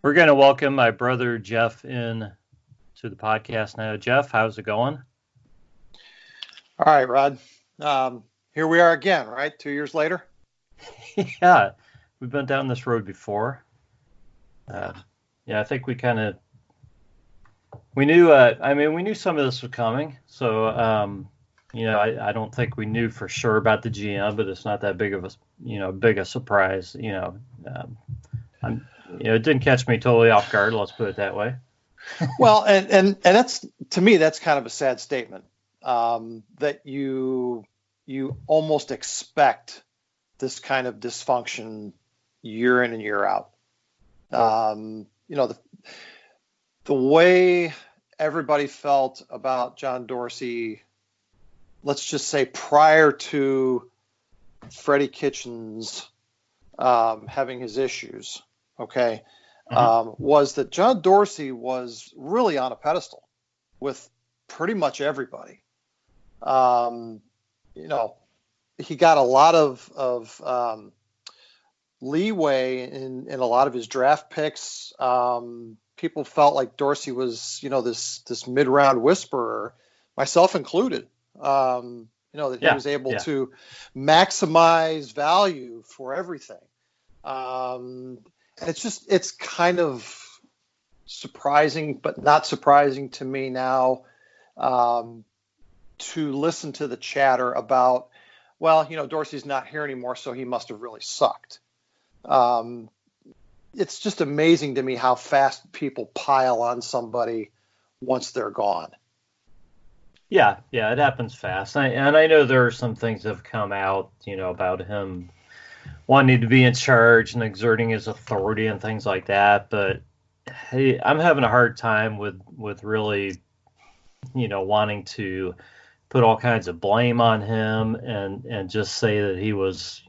We're going to welcome my brother Jeff in to the podcast now. Jeff, how's it going? All right, Rod. Here we are again, right? 2 years later? Yeah, we've been down this road before. I think we kind of we knew some of this was coming. So, I don't think we knew for sure about the GM, but it's not that big of a surprise. It didn't catch me totally off guard. Let's put it that way. Well, and that's, to me, that's kind of a sad statement, that you almost expect this kind of dysfunction year in and year out. The way everybody felt about John Dorsey, let's just say prior to Freddie Kitchens having his issues, okay, was that John Dorsey was really on a pedestal with pretty much everybody. He got a lot of leeway in a lot of his draft picks. People felt like Dorsey was, this mid-round whisperer, myself included. That he was able to maximize value for everything. And it's kind of surprising, but not surprising to me now, to listen to the chatter about, Dorsey's not here anymore, so he must have really sucked. It's just amazing to me how fast people pile on somebody once they're gone. Yeah, it happens fast. And I know there are some things that have come out, about him wanting to be in charge and exerting his authority and things like that. But hey, I'm having a hard time with really, wanting to put all kinds of blame on him and just say that he was,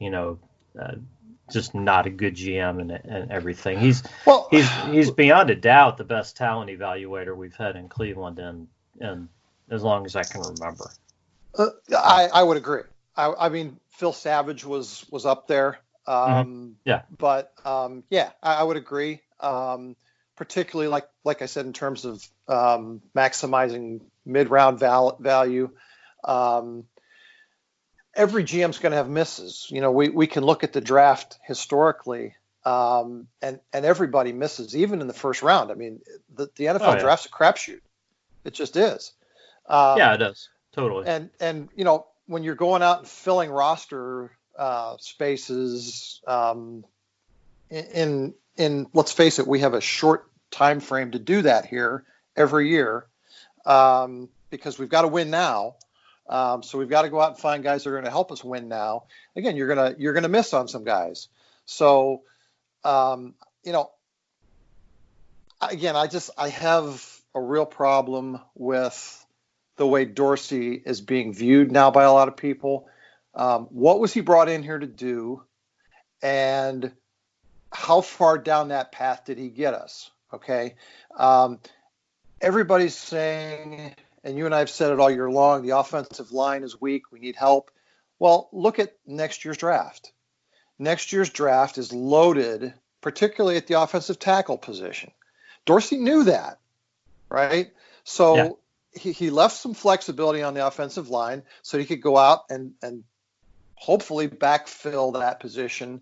just not a good GM and everything. He's beyond a doubt the best talent evaluator we've had in Cleveland and as long as I can remember. I would agree. I mean, Phil Savage was up there. But I would agree. Particularly like I said, in terms of maximizing mid-round value. Every GM's going to have misses. We can look at the draft historically, and everybody misses, even in the first round. I mean, the NFL draft's a crapshoot. It just is. It is. Totally. And when you're going out and filling roster spaces, in let's face it, we have a short time frame to do that here every year, because we've got to win now. So we've got to go out and find guys that are going to help us win now. Again, you're gonna miss on some guys. So, I have a real problem with the way Dorsey is being viewed now by a lot of people. What was he brought in here to do, and how far down that path did he get us? Okay, everybody's saying, and you and I have said it all year long, the offensive line is weak. We need help. Well, look at next year's draft. Next year's draft is loaded, particularly at the offensive tackle position. Dorsey knew that, right? So he left some flexibility on the offensive line so he could go out and hopefully backfill that position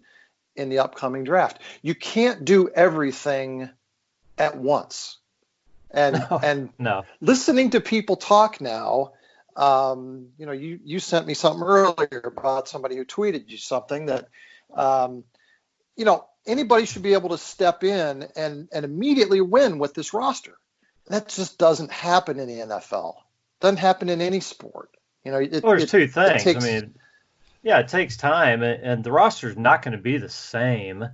in the upcoming draft. You can't do everything at once. And listening to people talk now, you sent me something earlier about somebody who tweeted you something that anybody should be able to step in and immediately win with this roster. That just doesn't happen in the NFL. Doesn't happen in any sport. There's two things. It takes time, and the roster's not going to be the same.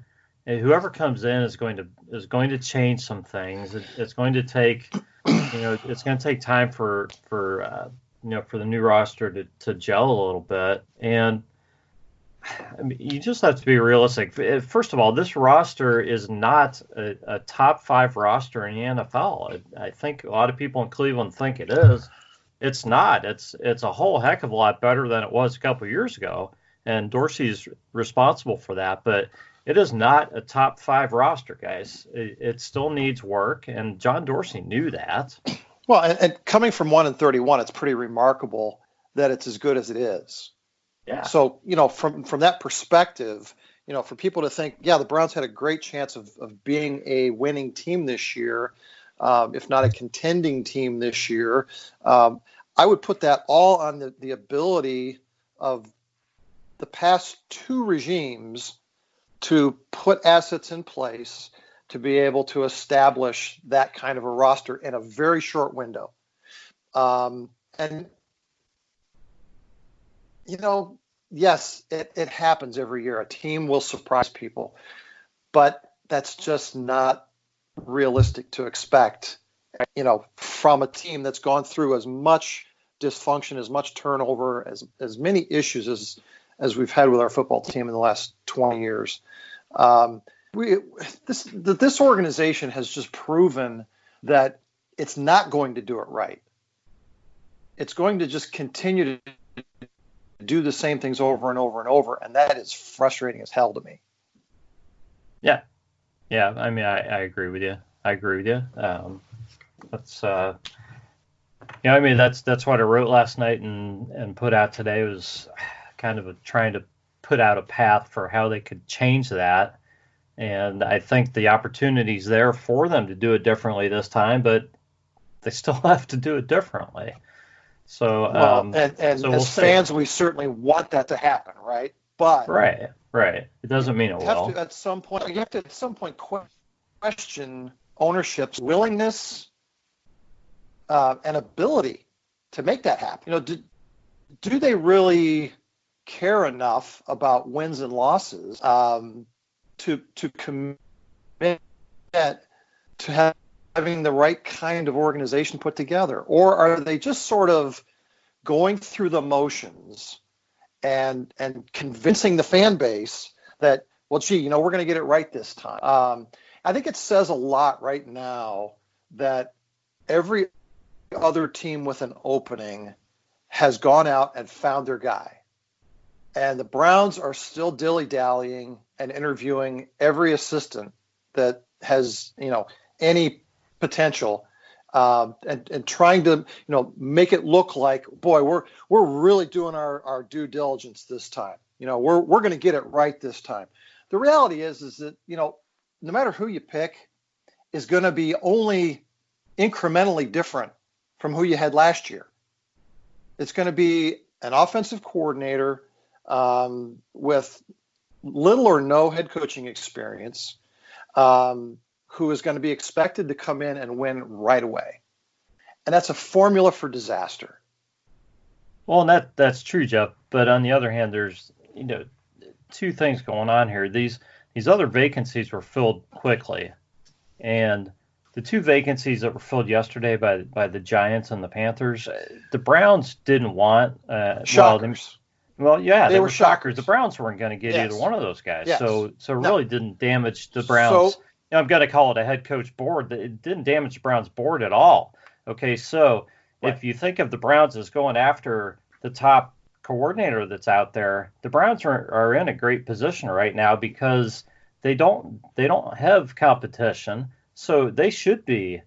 And whoever comes in is going to change some things. It's going to take, it's going to take time for the new roster to gel a little bit. And you just have to be realistic. First of all, this roster is not a top 5 roster in the NFL. I think a lot of people in Cleveland think it is. It's not. It's a whole heck of a lot better than it was a couple of years ago, and Dorsey's responsible for that. But it is not a top 5 roster, guys. It still needs work, and John Dorsey knew that. Well, and coming from 1-31, it's pretty remarkable that it's as good as it is. Yeah. So, from that perspective, for people to think, the Browns had a great chance of being a winning team this year, if not a contending team this year, I would put that all on the ability of the past 2 regimes to put assets in place to be able to establish that kind of a roster in a very short window. Yes, it happens every year. A team will surprise people, but that's just not realistic to expect, from a team that's gone through as much dysfunction, as much turnover, as many issues as we've had with our football team in the last 20 years. This organization has just proven that it's not going to do it right. It's going to just continue to do the same things over and over and over, and that is frustrating as hell to me. Yeah. I mean, I agree with you. That's that's what I wrote last night and put out today, was kind of trying to put out a path for how they could change that. And I think the opportunity's there for them to do it differently this time, but they still have to do it differently. So, so as fans, we certainly want that to happen, right? But right. It doesn't mean it will. You have to at some point question ownership's willingness and ability to make that happen. Do they really care enough about wins and losses to commit to having the right kind of organization put together? Or are they just sort of going through the motions and convincing the fan base that, well, gee, we're going to get it right this time? I think it says a lot right now that every other team with an opening has gone out and found their guy. And the Browns are still dilly-dallying and interviewing every assistant that has, any potential, and trying to, make it look like, boy, we're really doing our due diligence this time. We're going to get it right this time. The reality is that, no matter who you pick is going to be only incrementally different from who you had last year. It's going to be an offensive coordinator with little or no head coaching experience, who is going to be expected to come in and win right away. And that's a formula for disaster. Well, and that's true, Jeff. But on the other hand, there's, two things going on here. These other vacancies were filled quickly. And the 2 vacancies that were filled yesterday by the Giants and the Panthers, the Browns didn't want. Shockers. They were shockers. The Browns weren't going to get either one of those guys. Yes. So it really didn't damage the Browns. I've got to call it a head coach board. It didn't damage the Browns board at all. Okay, so if you think of the Browns as going after the top coordinator that's out there, the Browns are in a great position right now because they don't have competition. So they should be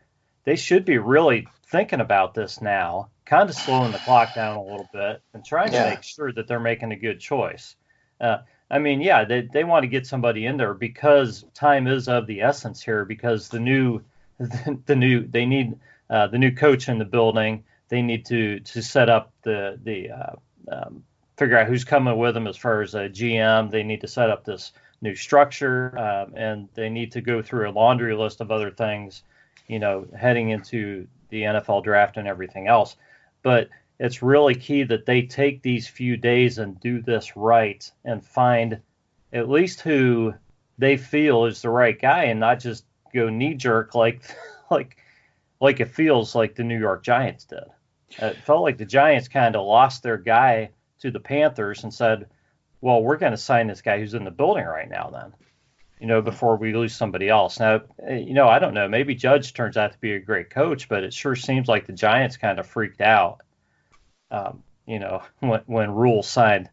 really thinking about this now, kind of slowing the clock down a little bit and trying to make sure that they're making a good choice. They want to get somebody in there because time is of the essence here, because they need the new coach in the building. They need to set up the figure out who's coming with them as far as a GM. They need to set up this new structure, and they need to go through a laundry list of other things, heading into the NFL draft and everything else. But it's really key that they take these few days and do this right and find at least who they feel is the right guy, and not just go knee jerk like it feels like the New York Giants did. It felt like the Giants kind of lost their guy to the Panthers and said, well, we're going to sign this guy who's in the building right now then, before we lose somebody else. Now, I don't know. Maybe Judge turns out to be a great coach, but it sure seems like the Giants kind of freaked out, when Rule signed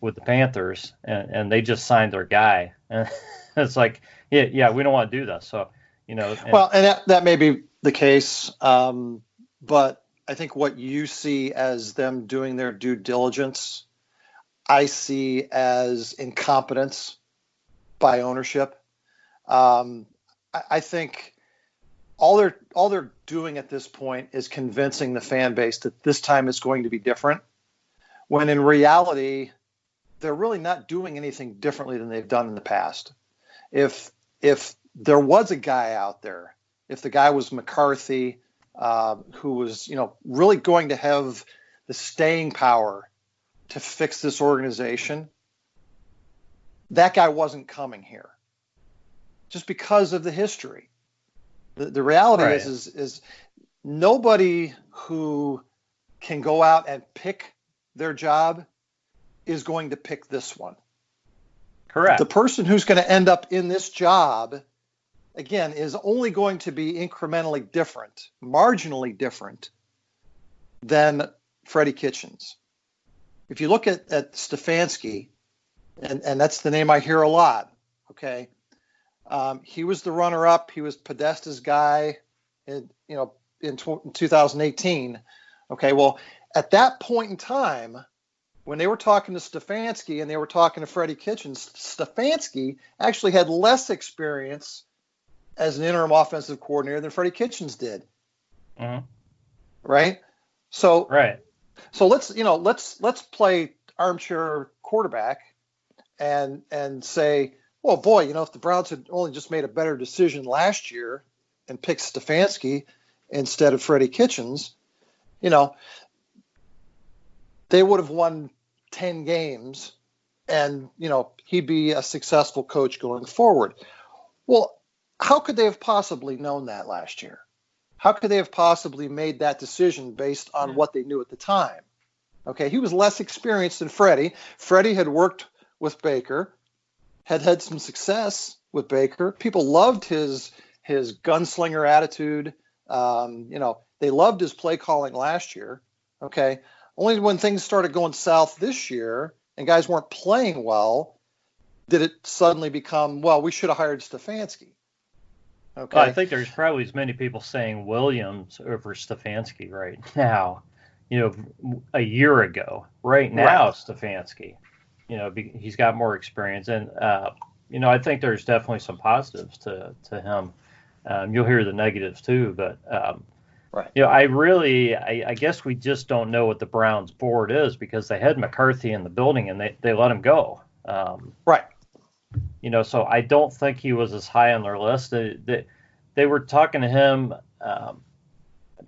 with the Panthers and they just signed their guy. And it's like, yeah, we don't want to do this. So, and that may be the case. But I think what you see as them doing their due diligence, I see as incompetence by ownership. I think all they're doing at this point is convincing the fan base that this time it's going to be different, when in reality they're really not doing anything differently than they've done in the past. If there was a guy out there, if the guy was McCarthy, who was really going to have the staying power to fix this organization, that guy wasn't coming here just because of the history. The reality is nobody who can go out and pick their job is going to pick this one. Correct. The person who's going to end up in this job, again, is only going to be incrementally different, marginally different than Freddie Kitchens. If you look at Stefanski, and that's the name I hear a lot, okay, he was the runner-up. He was Podesta's guy in 2018. Okay, well, at that point in time, when they were talking to Stefanski and they were talking to Freddie Kitchens, Stefanski actually had less experience as an interim offensive coordinator than Freddie Kitchens did. Mm-hmm. Right? So right. So let's play armchair quarterback and say, well, boy, if the Browns had only just made a better decision last year and picked Stefanski instead of Freddie Kitchens, they would have won 10 games and, he'd be a successful coach going forward. Well, how could they have possibly known that last year? How could they have possibly made that decision based on what they knew at the time? Okay, he was less experienced than Freddie. Freddie had worked with Baker, had some success with Baker. People loved his gunslinger attitude. They loved his play calling last year. Okay, only when things started going south this year and guys weren't playing well did it suddenly become, well, we should have hired Stefanski. Okay. Well, I think there's probably as many people saying Williams over Stefanski right now, a year ago. Right now, right. Stefanski, he's got more experience. And, I think there's definitely some positives to him. You'll hear the negatives too. But, right. I guess we just don't know what the Browns board is because they had McCarthy in the building and they let him go. Right. So I don't think he was as high on their list. They were talking to him. I'm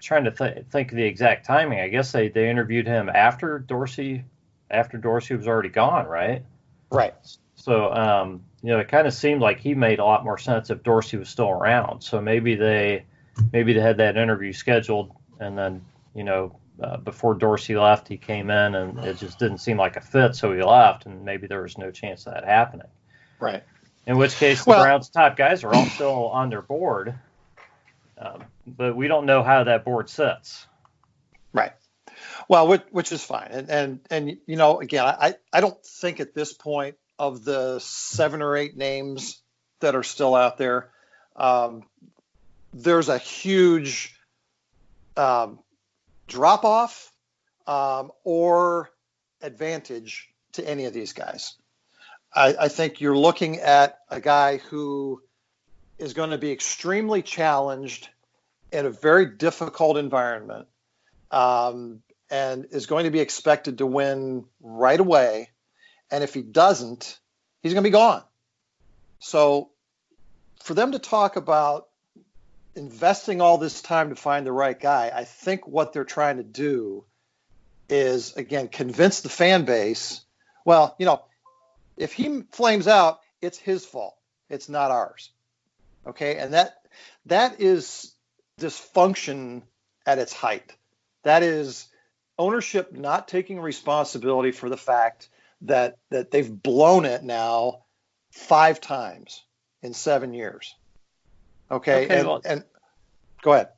trying to think of the exact timing. I guess they interviewed him after Dorsey was already gone, right? Right. So, it kind of seemed like he made a lot more sense if Dorsey was still around. So maybe they had that interview scheduled, and then, before Dorsey left, he came in, and it just didn't seem like a fit, so he left, and maybe there was no chance of that happening. Right. In which case, the Browns' top guys are all still on their board, but we don't know how that board sits. Right. Well, which is fine, and again, I don't think at this point of the 7 or 8 names that are still out there, there's a huge drop off or advantage to any of these guys. I think you're looking at a guy who is going to be extremely challenged in a very difficult environment, and is going to be expected to win right away. And if he doesn't, he's going to be gone. So for them to talk about investing all this time to find the right guy, I think what they're trying to do is, again, convince the fan base, well, if he flames out, it's his fault. It's not ours. Okay. And that is dysfunction at its height. That is ownership not taking responsibility for the fact that they've blown it now 5 times in 7 years. Okay. And go ahead.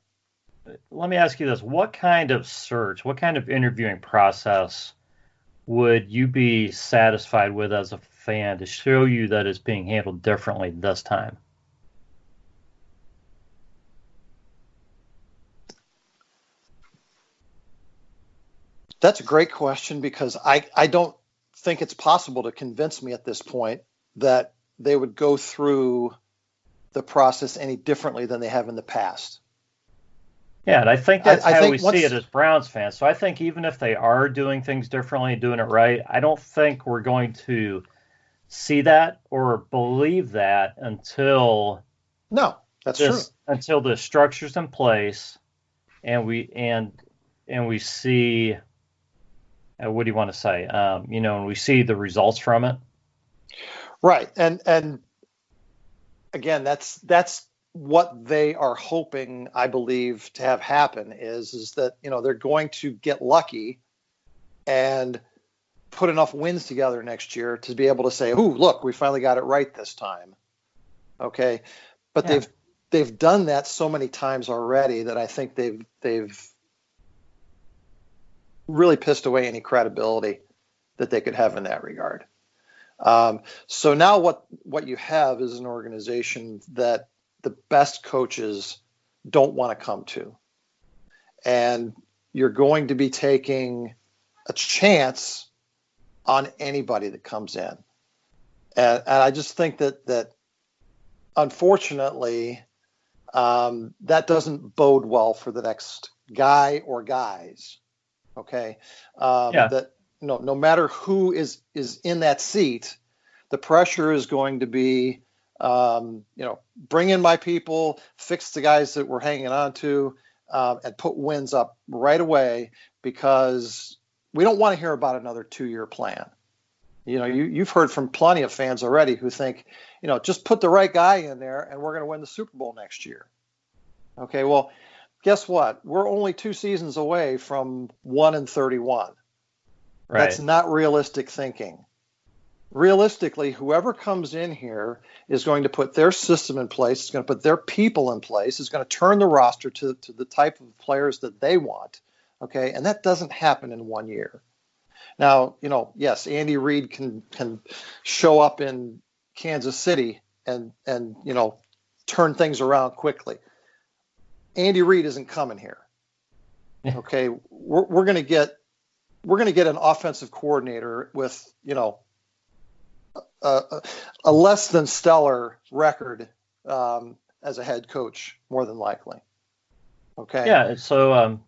Let me ask you this. What kind of search, what kind of interviewing process would you be satisfied with as a fan to show you that it's being handled differently this time? That's a great question, because I don't think it's possible to convince me at this point that they would go through the process any differently than they have in the past. Yeah, and I think that's how we see it as Browns fans. So I think even if they are doing things differently, doing it right, I don't think we're going to see that or believe that until until the structure's in place and we see what do you want to say? And we see the results from it. Right, and again, that's what they are hoping, I believe, to have happen is that they're going to get lucky and put enough wins together next year to be able to say, "Ooh, look, we finally got it right this time." Okay, but yeah. they've done that so many times already that I think they've really pissed away any credibility that they could have in that regard. So now what you have is an organization that the best coaches don't want to come to. And you're going to be taking a chance on anybody that comes in. And I just think that unfortunately, that doesn't bode well for the next guy or guys. Okay. That no matter who is in that seat, the pressure is going to be, bring in my people, fix the guys that we're hanging on to, and put wins up right away, because we don't want to hear about another 2-year plan. You've heard from plenty of fans already who think, just put the right guy in there and we're going to win the Super Bowl next year. Okay, well, guess what? We're only 2 seasons away from 1-31. Right. That's not realistic thinking. Realistically, whoever comes in here is going to put their system in place, is going to put their people in place, is going to turn the roster to the type of players that they want. Okay, and that doesn't happen in 1 year. Now, yes, Andy Reid can show up in Kansas City and turn things around quickly. Andy Reid isn't coming here. Okay, we're going to get an offensive coordinator with a less than stellar record as a head coach, more than likely. Okay. Yeah. So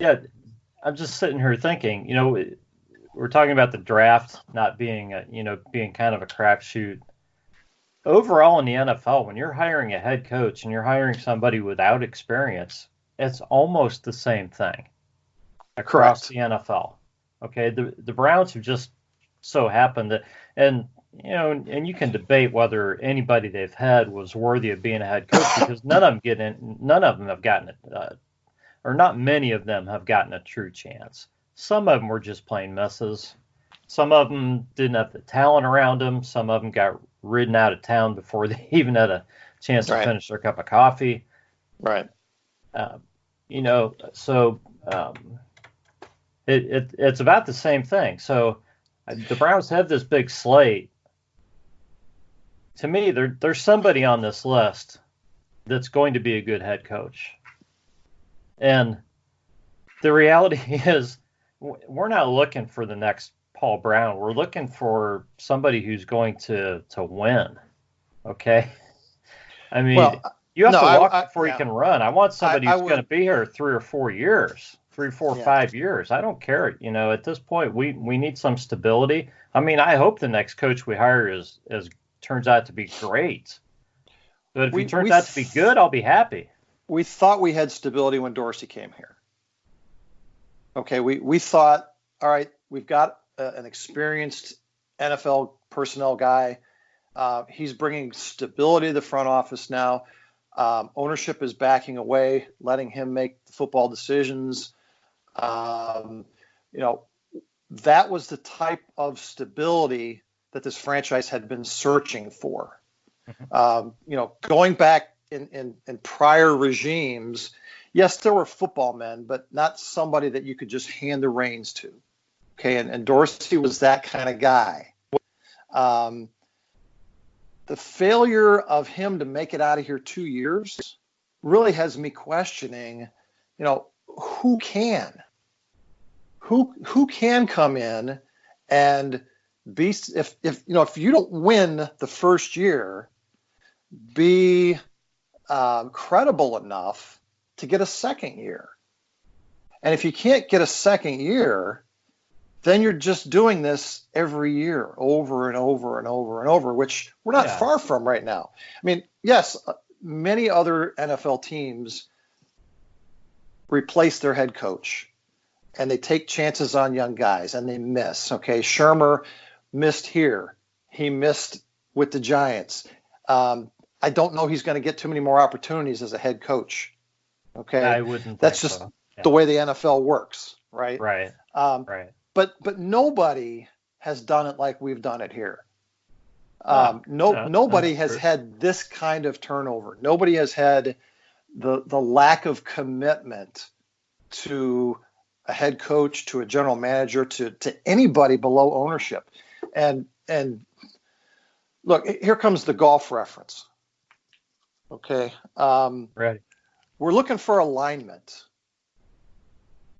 I'm just sitting here thinking, we're talking about the draft not being being kind of a crapshoot. Overall in the NFL, when you're hiring a head coach and you're hiring somebody without experience, it's almost the same thing across the NFL. Okay, the Browns have just so happened that, and you can debate whether anybody they've had was worthy of being a head coach, because none of them have gotten it, or not many of them have gotten a true chance. Some of them were just plain messes. Some of them didn't have the talent around them. Some of them got ridden out of town before they even had a chance to finish their cup of coffee. Right. So it's about the same thing. So the Browns have this big slate. To me, there's somebody on this list that's going to be a good head coach. And the reality is, we're not looking for the next Paul Brown. We're looking for somebody who's going to win. Okay. I mean, you have to walk before you can run. I want somebody who's going to be here 3 or 4 years, 3, 4, 5 years. I don't care. At this point, we need some stability. I mean, I hope the next coach we hire is turns out to be great. But if he turns we out to be good, I'll be happy. We thought we had stability when Dorsey came here. Okay, we thought, all right, we've got an experienced NFL personnel guy. He's bringing stability to the front office now. Ownership is backing away, letting him make the football decisions. That was the type of stability that this franchise had been searching for. Going back in prior regimes, yes, there were football men, but not somebody that you could just hand the reins to. Okay, and Dorsey was that kind of guy. The failure of him to make it out of here 2 years really has me questioning, who can come in and be, if you don't win the first year, be credible enough to get a second year. And if you can't get a second year, then you're just doing this every year over and over and over and over, which we're not far from right now. I mean, yes, many other NFL teams replace their head coach and they take chances on young guys and they miss. Okay, Shermer missed here. He missed with the Giants. I don't know he's going to get too many more opportunities as a head coach. Okay, I wouldn't. That's just the way the NFL works, right? Right. Right. But nobody has done it like we've done it here. Nobody has had this kind of turnover. Nobody has had the lack of commitment to a head coach, to a general manager, to anybody below ownership. And look, here comes the golf reference. Okay. Right. We're looking for alignment.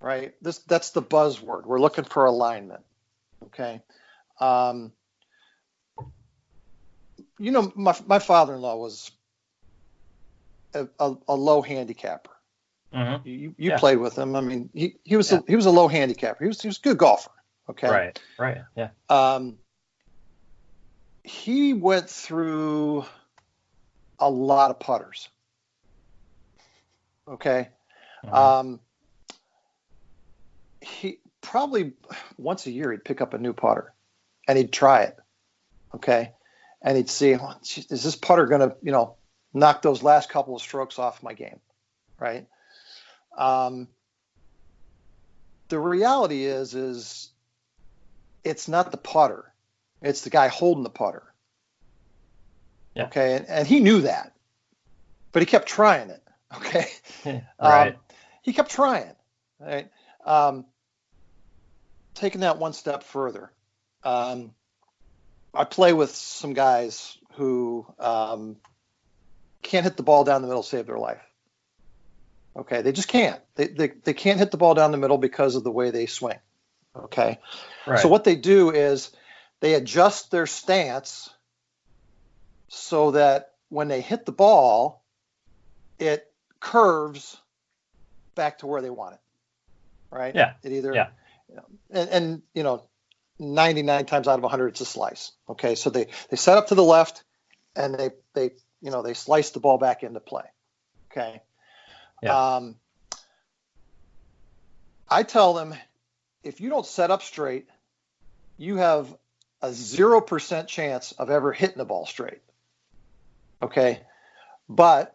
Right. That's the buzzword. We're looking for alignment. Okay. My father-in-law was a low handicapper. Mm-hmm. You played with him. I mean, he was a low handicapper. He was a good golfer. Okay. Right. Yeah. He went through a lot of putters. Okay. Mm-hmm. He probably once a year he'd pick up a new putter and he'd try it. Okay. And he'd see, is this putter going to, knock those last couple of strokes off my game? Right. The reality is it's not the putter. It's the guy holding the putter. Yeah. Okay. And he knew that, but he kept trying it. Okay. Right. He kept trying. Right. Taking that one step further, I play with some guys who can't hit the ball down the middle to save their life. Okay, they just can't. They can't hit the ball down the middle because of the way they swing. Okay, right. So what they do is they adjust their stance so that when they hit the ball, it curves back to where they want it. Right? Yeah. It either. Yeah. 99 times out of 100, it's a slice. Okay, so they set up to the left, and they slice the ball back into play. Okay. Yeah. I tell them, if you don't set up straight, you have a 0% chance of ever hitting the ball straight. Okay, but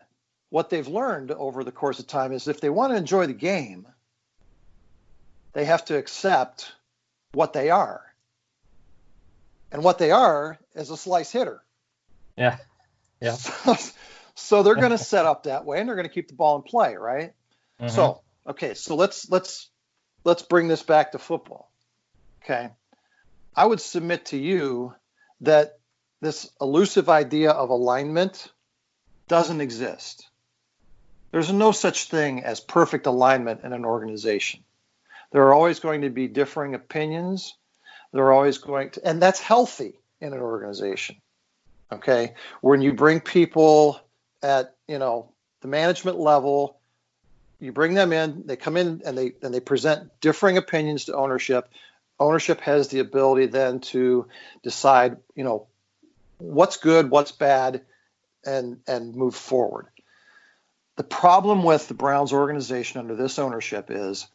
what they've learned over the course of time is if they want to enjoy the game, they have to accept what they are. And what they are is a slice hitter. Yeah. Yeah. So they're going to set up that way, and they're going to keep the ball in play, right? Mm-hmm. So let's bring this back to football. Okay. I would submit to you that this elusive idea of alignment doesn't exist. There's no such thing as perfect alignment in an organization. There are always going to be differing opinions. There are always going to, and that's healthy in an organization. Okay. When you bring people at, the management level, you bring them in, they come in and they present differing opinions to ownership. Ownership has the ability then to decide, what's good, what's bad, and move forward. The problem with the Browns organization under this ownership is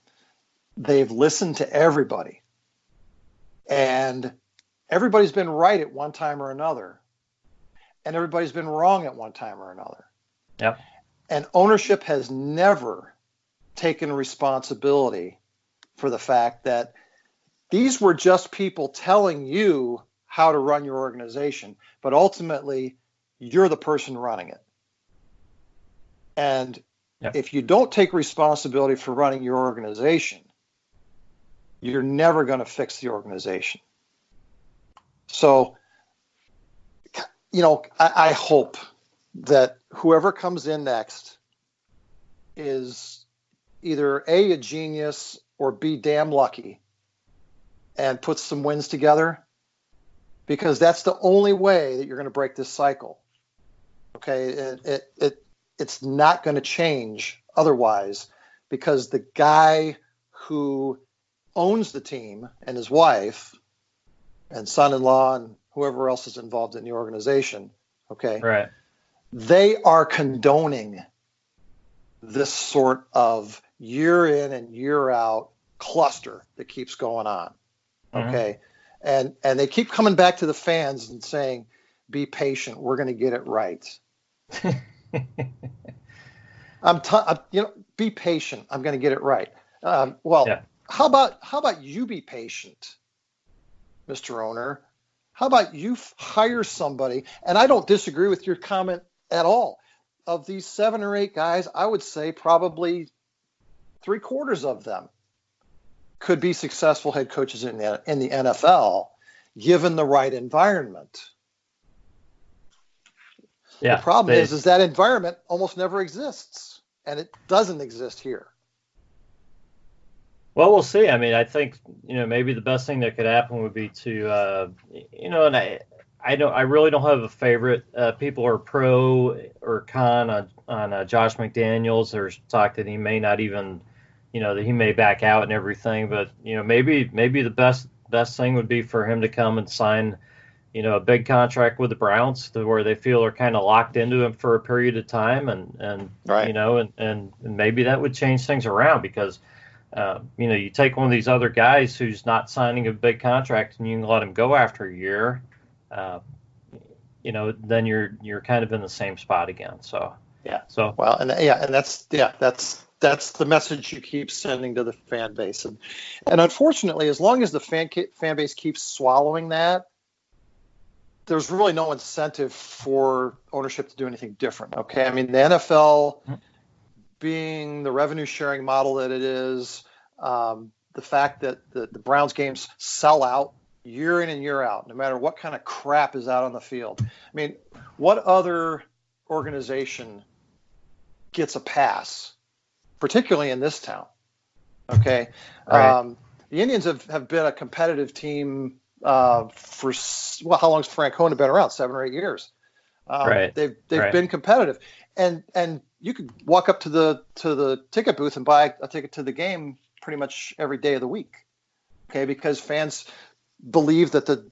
they've listened to everybody, and everybody's been right at one time or another, and everybody's been wrong at one time or another. Yep. And ownership has never taken responsibility for the fact that these were just people telling you how to run your organization, but ultimately you're the person running it. And if you don't take responsibility for running your organization, you're never going to fix the organization. So, I hope that whoever comes in next is either A, a genius, or B, damn lucky, and puts some wins together, because that's the only way that you're going to break this cycle. Okay, it's not going to change otherwise, because the guy who owns the team and his wife and son-in-law and whoever else is involved in the organization, okay, right, they are condoning this sort of year in and year out cluster that keeps going on. Okay. And they keep coming back to the fans and saying, be patient, we're going to get it right. Be patient, I'm going to get it right. How about you be patient, Mr. Owner? How about you hire somebody? And I don't disagree with your comment at all. Of these 7 or 8 guys, I would say probably 3/4 of them could be successful head coaches in the NFL, given the right environment. Yeah, the problem is that environment almost never exists, and it doesn't exist here. Well, we'll see. I mean, I think, maybe the best thing that could happen would be to, and I really don't have a favorite. People are pro or con on Josh McDaniels. There's talk that he may not even, that he may back out and everything. But maybe the best thing would be for him to come and sign, a big contract with the Browns, to where they feel are kind of locked into him for a period of time, and right. and maybe that would change things around, because you take one of these other guys who's not signing a big contract and you can let him go after a year. Then you're kind of in the same spot again. So yeah. So well, and that's the message you keep sending to the fan base, and unfortunately, as long as the fan base keeps swallowing that, there's really no incentive for ownership to do anything different. Okay, I mean, the NFL being the revenue sharing model that it is, the fact that the Browns games sell out year in and year out, no matter what kind of crap is out on the field. I mean, what other organization gets a pass, particularly in this town? Okay. Right. The Indians have been a competitive team for, how long has Francona been around? 7 or 8 years. Right. They've Right. been competitive, and you could walk up to the ticket booth and buy a ticket to the game pretty much every day of the week. Okay, because fans believe that the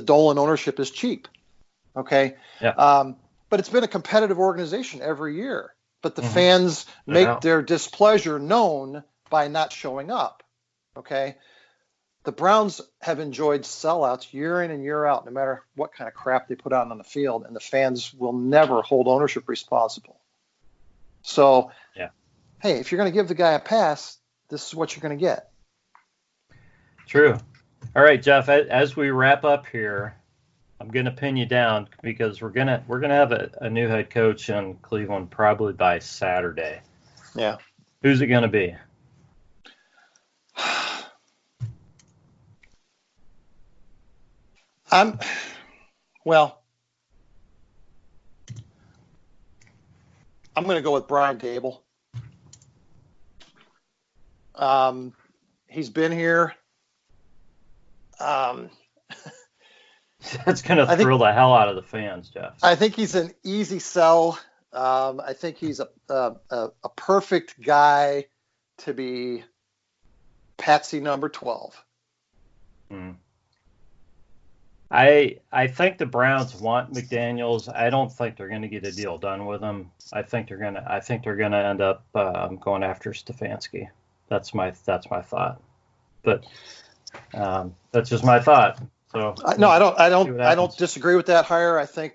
Dolan ownership is cheap. Okay. Yeah. But it's been a competitive organization every year. But the fans make their displeasure known by not showing up. Okay. The Browns have enjoyed sellouts year in and year out, no matter what kind of crap they put out on the field, and the fans will never hold ownership responsible. So, hey, if you're going to give the guy a pass, this is what you're going to get. True. All right, Jeff, as we wrap up here, I'm going to pin you down, because we're going to have a new head coach in Cleveland probably by Saturday. Yeah. Who's it going to be? I'm going to go with Brian Dable. He's been here. That's going to thrill the hell out of the fans, Jeff. I think he's an easy sell. I think he's a perfect guy to be Patsy number 12. I think the Browns want McDaniels. I don't think they're going to get a deal done with him. I think they're gonna end up going after Stefanski. That's my thought. But that's just my thought. So no, I don't disagree with that hire. I think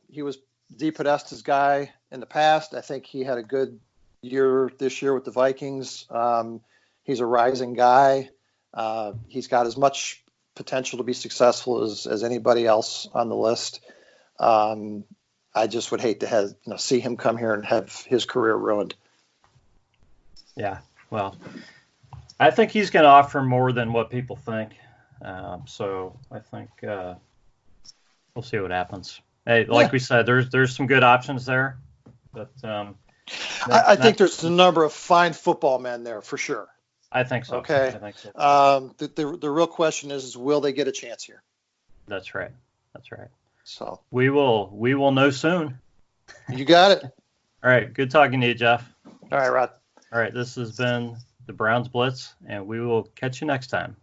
he was DePodesta's guy in the past. I think he had a good year this year with the Vikings. He's a rising guy. He's got as much potential to be successful as anybody else on the list. I just would hate to see him come here and have his career ruined. Yeah, well, I think he's going to offer more than what people think. So I think we'll see what happens. Hey, like we said, there's some good options there, but I think there's a number of fine football men there for sure. I think so. Okay. I think so. The real question is will they get a chance here? That's right. So we will know soon. You got it. All right. Good talking to you, Jeff. All right, Rod. All right. This has been the Browns Blitz, and we will catch you next time.